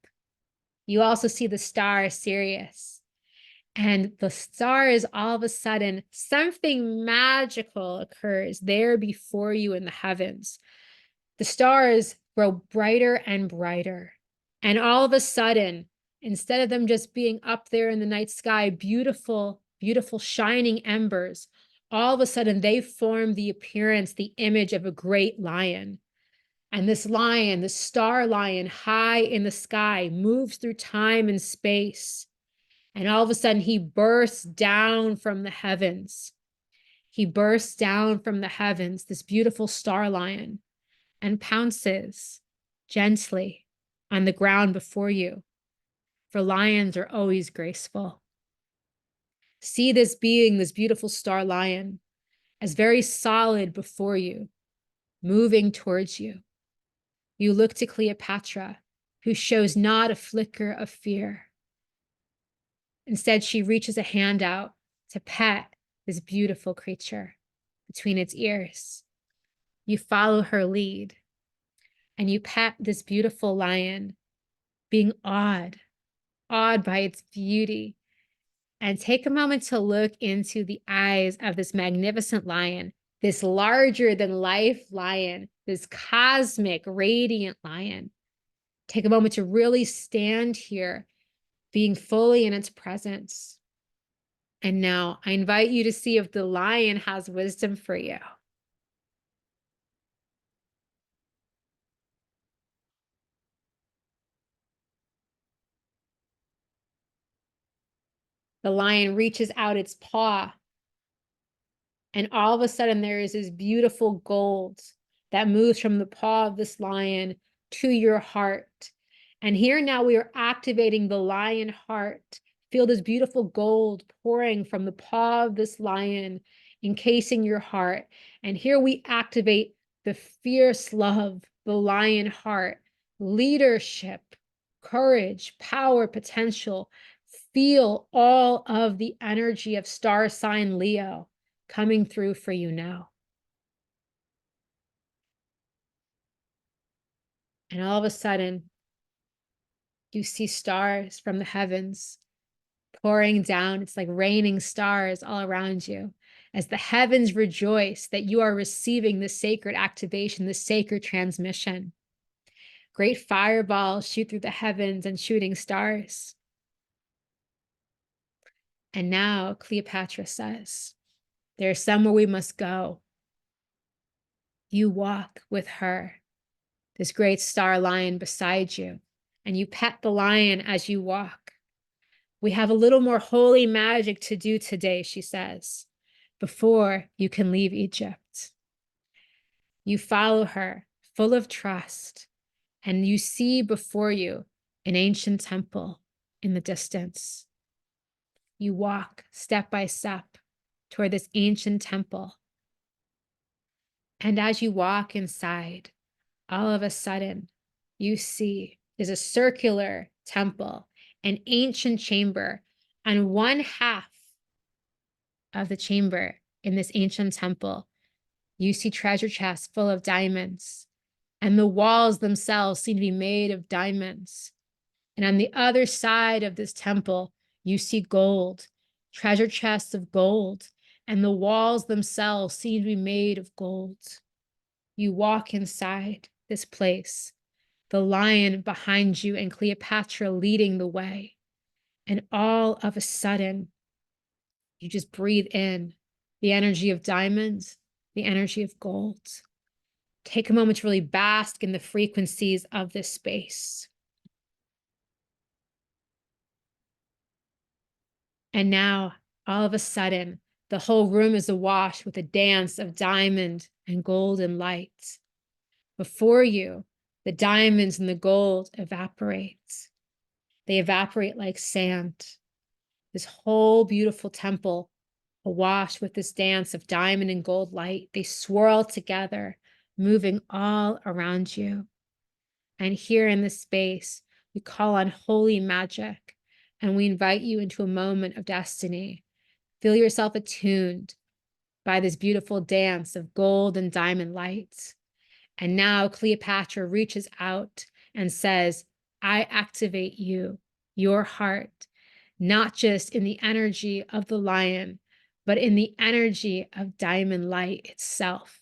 S1: You also see the star Sirius. And the stars, all of a sudden, something magical occurs there before you in the heavens. The stars grow brighter and brighter. And all of a sudden, instead of them just being up there in the night sky, beautiful, beautiful shining embers, all of a sudden they form the appearance, the image of a great lion. And this lion, the star lion, high in the sky, moves through time and space. And all of a sudden, he bursts down from the heavens. He bursts down from the heavens, this beautiful star lion, and pounces gently on the ground before you, for lions are always graceful. See this being, this beautiful star lion, as very solid before you, moving towards you. You look to Cleopatra, who shows not a flicker of fear. Instead, she reaches a hand out to pet this beautiful creature between its ears. You follow her lead, and you pet this beautiful lion, being awed by its beauty. And take a moment to look into the eyes of this magnificent lion, this larger than life lion, this cosmic, radiant lion. Take a moment to really stand here, being fully in its presence. And now I invite you to see if the lion has wisdom for you. The lion reaches out its paw, and all of a sudden there is this beautiful gold that moves from the paw of this lion to your heart. And here now we are activating the lion heart. Feel this beautiful gold pouring from the paw of this lion, encasing your heart. And here we activate the fierce love, the lion heart, leadership, courage, power, potential. Feel all of the energy of star sign Leo coming through for you now. And all of a sudden, you see stars from the heavens pouring down. It's like raining stars all around you as the heavens rejoice that you are receiving this sacred activation, this sacred transmission. Great fireballs shoot through the heavens and shooting stars. And now Cleopatra says, "There's somewhere we must go." You walk with her, this great star lion beside you, and you pet the lion as you walk. "We have a little more holy magic to do today," she says, "before you can leave Egypt." You follow her, full of trust, and you see before you an ancient temple in the distance. You walk step by step toward this ancient temple. And as you walk inside, all of a sudden, you see is a circular temple, an ancient chamber. On one half of the chamber in this ancient temple, you see treasure chests full of diamonds, and the walls themselves seem to be made of diamonds. And on the other side of this temple, you see gold, treasure chests of gold, and the walls themselves seem to be made of gold. You walk inside this place, the lion behind you and Cleopatra leading the way. And all of a sudden, you just breathe in the energy of diamonds, the energy of gold. Take a moment to really bask in the frequencies of this space. And now, all of a sudden, the whole room is awash with a dance of diamond and golden light. Before you, the diamonds and the gold evaporate. They evaporate like sand. This whole beautiful temple, awash with this dance of diamond and gold light, they swirl together, moving all around you. And here in this space, we call on holy magic, and we invite you into a moment of destiny. Feel yourself attuned by this beautiful dance of gold and diamond lights. And now Cleopatra reaches out and says, I activate you, your heart, not just in the energy of the lion, but in the energy of diamond light itself.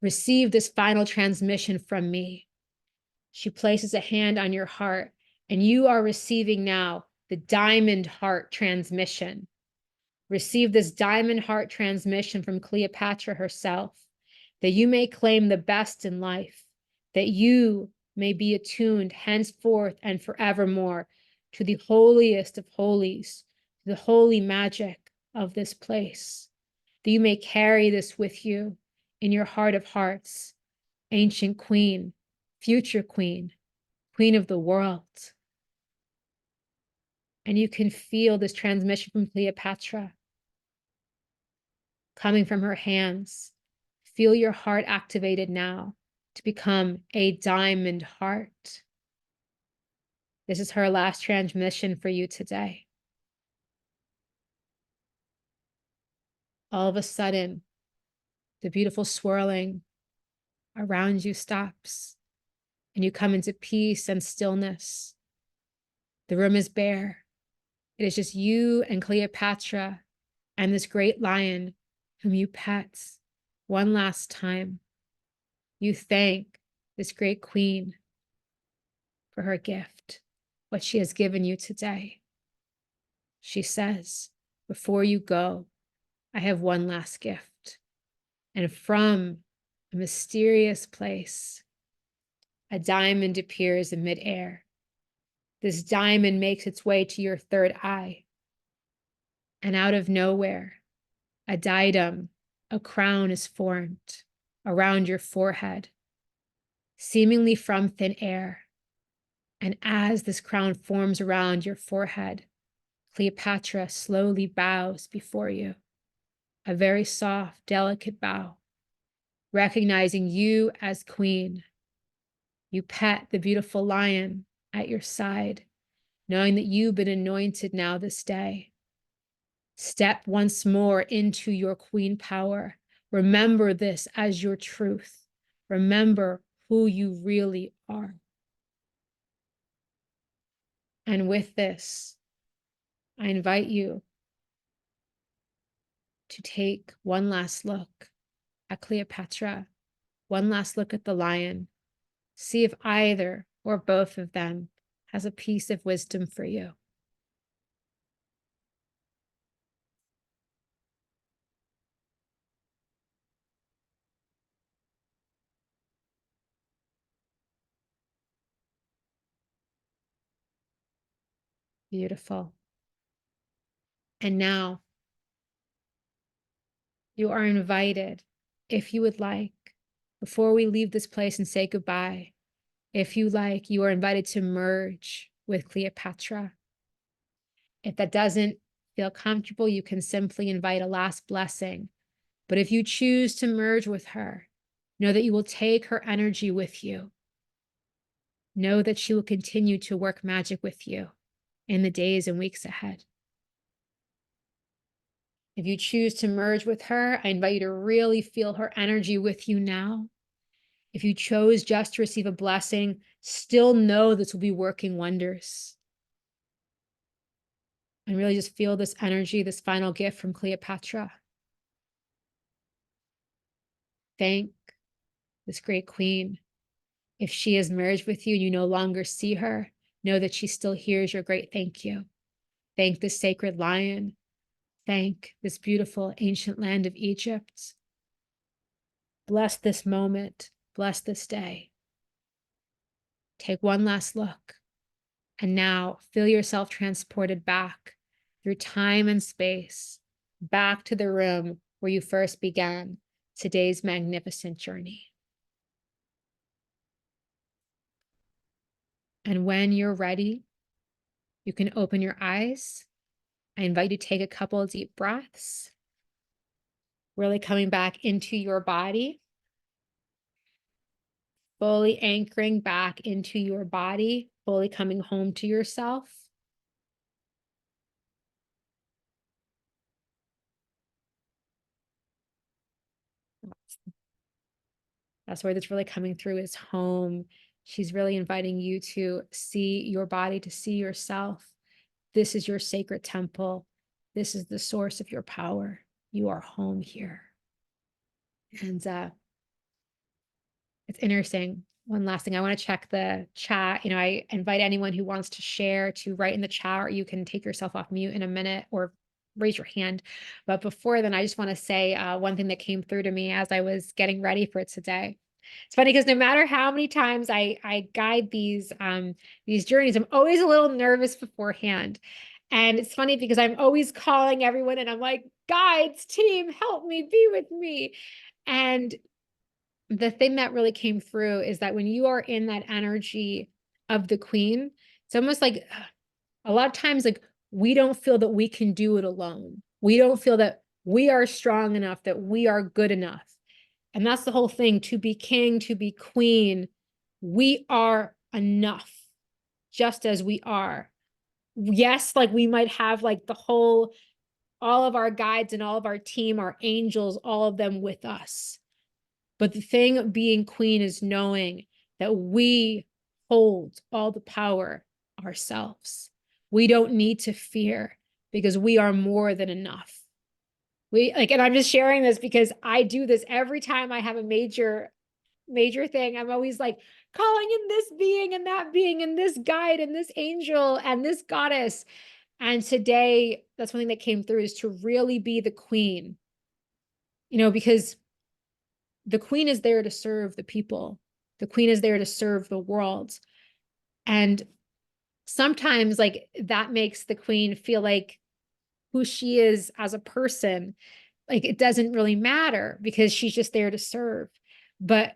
S1: Receive this final transmission from me. She places a hand on your heart, and you are receiving now the diamond heart transmission. Receive this diamond heart transmission from Cleopatra herself, that you may claim the best in life, that you may be attuned henceforth and forevermore to the holiest of holies, to the holy magic of this place, that you may carry this with you in your heart of hearts, ancient queen, future queen, queen of the world. And you can feel this transmission from Cleopatra coming from her hands. Feel your heart activated now to become a diamond heart. This is her last transmission for you today. All of a sudden, the beautiful swirling around you stops, and you come into peace and stillness. The room is bare. It is just you and Cleopatra and this great lion whom you pet one last time. You thank this great queen for her gift, what she has given you today. She says, before you go, I have one last gift. And from a mysterious place, a diamond appears in midair. This diamond makes its way to your third eye. And out of nowhere, a diadem, a crown is formed around your forehead, seemingly from thin air. And as this crown forms around your forehead, Cleopatra slowly bows before you, a very soft, delicate bow, recognizing you as queen. You pet the beautiful lion at your side, knowing that you've been anointed now this day. Step once more into your queen power. Remember this as your truth. Remember who you really are. And with this, I invite you to take one last look at Cleopatra, one last look at the lion. See if either or both of them has a piece of wisdom for you. Beautiful. And now you are invited, if you would like, before we leave this place and say goodbye, if you like, you are invited to merge with Cleopatra. If that doesn't feel comfortable, you can simply invite a last blessing. But if you choose to merge with her, know that you will take her energy with you. Know that she will continue to work magic with you in the days and weeks ahead. If you choose to merge with her, I invite you to really feel her energy with you now. If you chose just to receive a blessing, still know this will be working wonders. And really just feel this energy, this final gift from Cleopatra. Thank this great queen. If she is merged with you and you no longer see her, know that she still hears your great thank you. Thank this sacred lion. Thank this beautiful ancient land of Egypt. Bless this moment. Bless this day. Take one last look. And now feel yourself transported back through time and space, back to the room where you first began today's magnificent journey. And when you're ready, you can open your eyes. I invite you to take a couple of deep breaths, really coming back into your body, fully anchoring back into your body, fully coming home to yourself. That's where that's really coming through is home. She's really inviting you to see your body, to see yourself. This is your sacred temple. This is the source of your power. You are home here. And it's interesting. One last thing, I want to check the chat. I invite anyone who wants to share to write in the chat, or you can take yourself off mute in a minute or raise your hand. But before then, I just want to say one thing that came through to me as I was getting ready for today. It's funny because no matter how many times I guide these journeys, I'm always a little nervous beforehand. And it's funny because I'm always calling everyone and I'm like, guides, team, help me, be with me. And the thing that really came through is that when you are in that energy of the queen, it's almost like a lot of times, like, we don't feel that we can do it alone. We don't feel that we are strong enough, that we are good enough. And that's the whole thing. To be king, to be queen, we are enough just as we are. Yes, like we might have like all of our guides and all of our team, our angels, all of them with us. But the thing of being queen is knowing that we hold all the power ourselves. We don't need to fear because we are more than enough. And I'm just sharing this because I do this every time I have a major thing. I'm always like calling in this being and that being and this guide and this angel and this goddess. And today, that's one thing that came through is to really be the queen, because the queen is there to serve the people. The queen is there to serve the world. And sometimes like that makes the queen feel like who she is as a person, like it doesn't really matter because she's just there to serve. But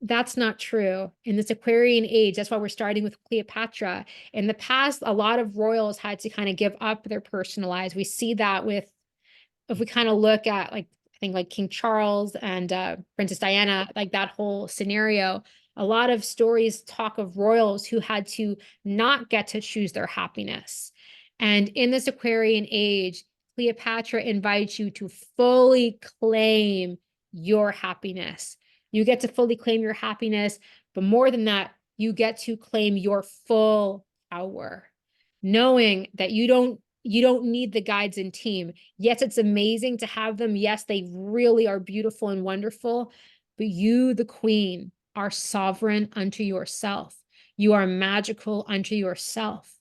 S1: that's not true in this Aquarian age. That's why we're starting with Cleopatra. In the past, a lot of royals had to kind of give up their personal lives. We see that if we kind of look at like, I think like King Charles and Princess Diana, like that whole scenario, a lot of stories talk of royals who had to not get to choose their happiness. And in this Aquarian age, Cleopatra invites you to fully claim your happiness. You get to fully claim your happiness, but more than that, you get to claim your full power, knowing that you don't need the guides and team. Yes, it's amazing to have them. Yes, they really are beautiful and wonderful, but you, the queen, are sovereign unto yourself. You are magical unto yourself.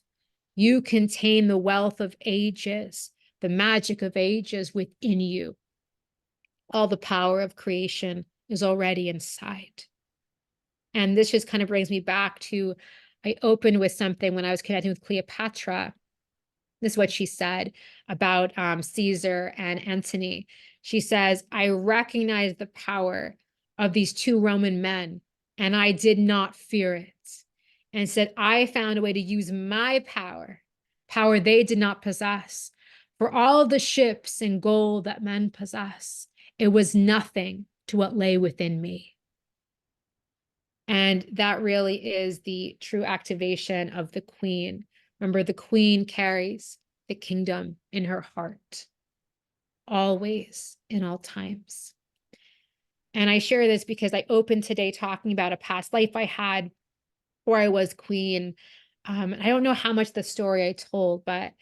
S1: You contain the wealth of ages, the magic of ages within you. All the power of creation is already inside. And this just kind of brings me back to, I opened with something when I was connecting with Cleopatra. This is what she said about Caesar and Antony. She says, I recognize the power of these two Roman men, and I did not fear it. And said, I found a way to use my power they did not possess. For all the ships and gold that men possess, it was nothing to what lay within me. And that really is the true activation of the queen. Remember, the queen carries the kingdom in her heart, always, in all times. And I share this because I opened today talking about a past life I had where I was queen. I don't know how much the story I told, but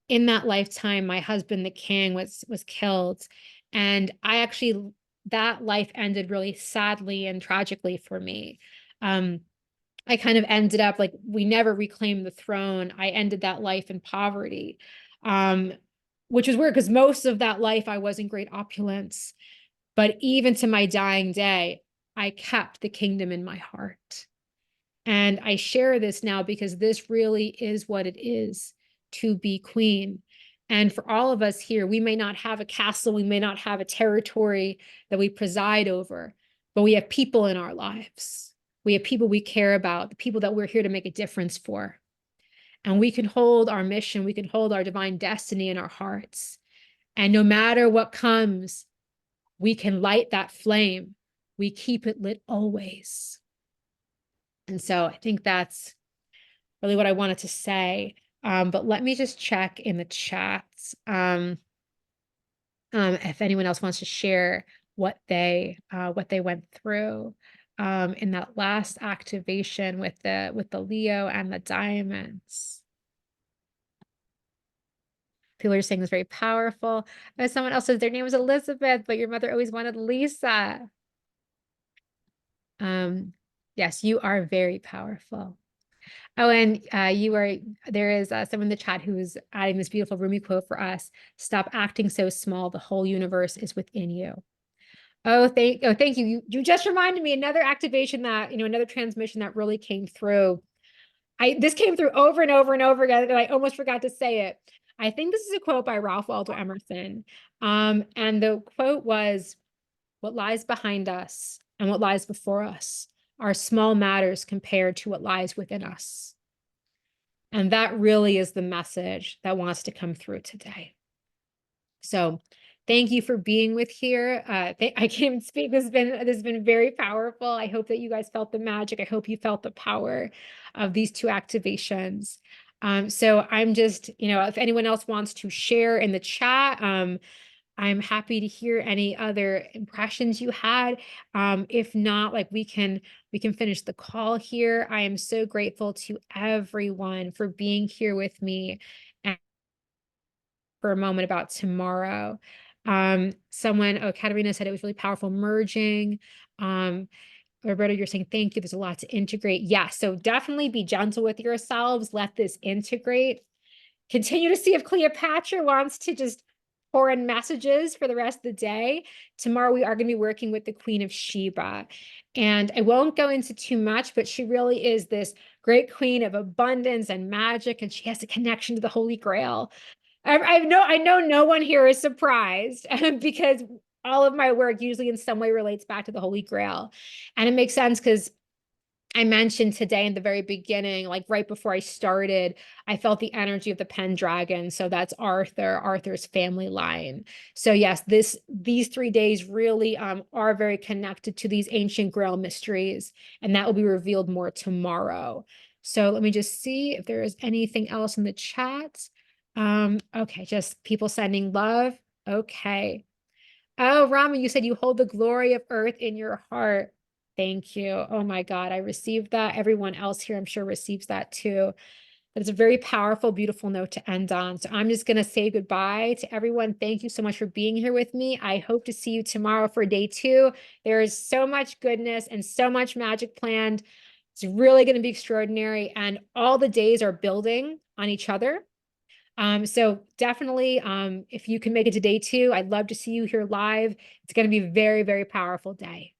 S1: in that lifetime, my husband, the king, was killed. And I actually, that life ended really sadly and tragically for me. Um, I kind of ended up like, we never reclaimed the throne. I ended that life in poverty, um, which was weird because most of that life I was in great opulence. But even to my dying day, I kept the kingdom in my heart. And I share this now because this really is what it is to be queen. And for all of us here, we may not have a castle, we may not have a territory that we preside over, but we have people in our lives. We have people we care about, the people that we're here to make a difference for. And we can hold our mission, we can hold our divine destiny in our hearts. And no matter what comes, we can light that flame. We keep it lit always. And so I think that's really what I wanted to say. But let me just check in the chats if anyone else wants to share what they went through in that last activation with the Leo and the diamonds. People are saying it's very powerful. Someone else says their name was Elizabeth, but your mother always wanted Lisa. Yes, you are very powerful. Oh, and there is someone in the chat who's adding this beautiful Rumi quote for us. Stop acting so small. The whole universe is within you. Thank you. You just reminded me another activation that, another transmission that really came through. This came through over and over and over again, and I almost forgot to say it. I think this is a quote by Ralph Waldo Emerson. And the quote was, what lies behind us and what lies before us are small matters compared to what lies within us. And that really is the message that wants to come through today. So thank you for being with here. I can't speak. This has been very powerful. I hope that you guys felt the magic. I hope you felt the power of these two activations. So I'm just, if anyone else wants to share in the chat, I'm happy to hear any other impressions you had. If not, like we can finish the call here. I am so grateful to everyone for being here with me and for a moment about tomorrow. Katerina said it was really powerful merging. Roberto, you're saying thank you. There's a lot to integrate. Yeah, so definitely be gentle with yourselves. Let this integrate. Continue to see if Cleopatra wants to just pour in messages for the rest of the day. Tomorrow, we are going to be working with the Queen of Sheba. And I won't go into too much, but she really is this great queen of abundance and magic, and she has a connection to the Holy Grail. I know no one here is surprised because all of my work usually in some way relates back to the Holy Grail. And it makes sense because I mentioned today in the very beginning, like right before I started, I felt the energy of the Pendragon. So that's Arthur's family line. So yes, these 3 days really are very connected to these ancient Grail mysteries, and that will be revealed more tomorrow. So let me just see if there is anything else in the chat. Okay, just people sending love. Okay. Oh, Rama, you said you hold the glory of earth in your heart. Thank you. Oh my God, I received that. Everyone else here, I'm sure, receives that too. That's a very powerful, beautiful note to end on. So I'm just going to say goodbye to everyone. Thank you so much for being here with me. I hope to see you tomorrow for day 2. There is so much goodness and so much magic planned. It's really going to be extraordinary. And all the days are building on each other. So definitely, if you can make it to day 2, I'd love to see you here live. It's going to be a very, very powerful day.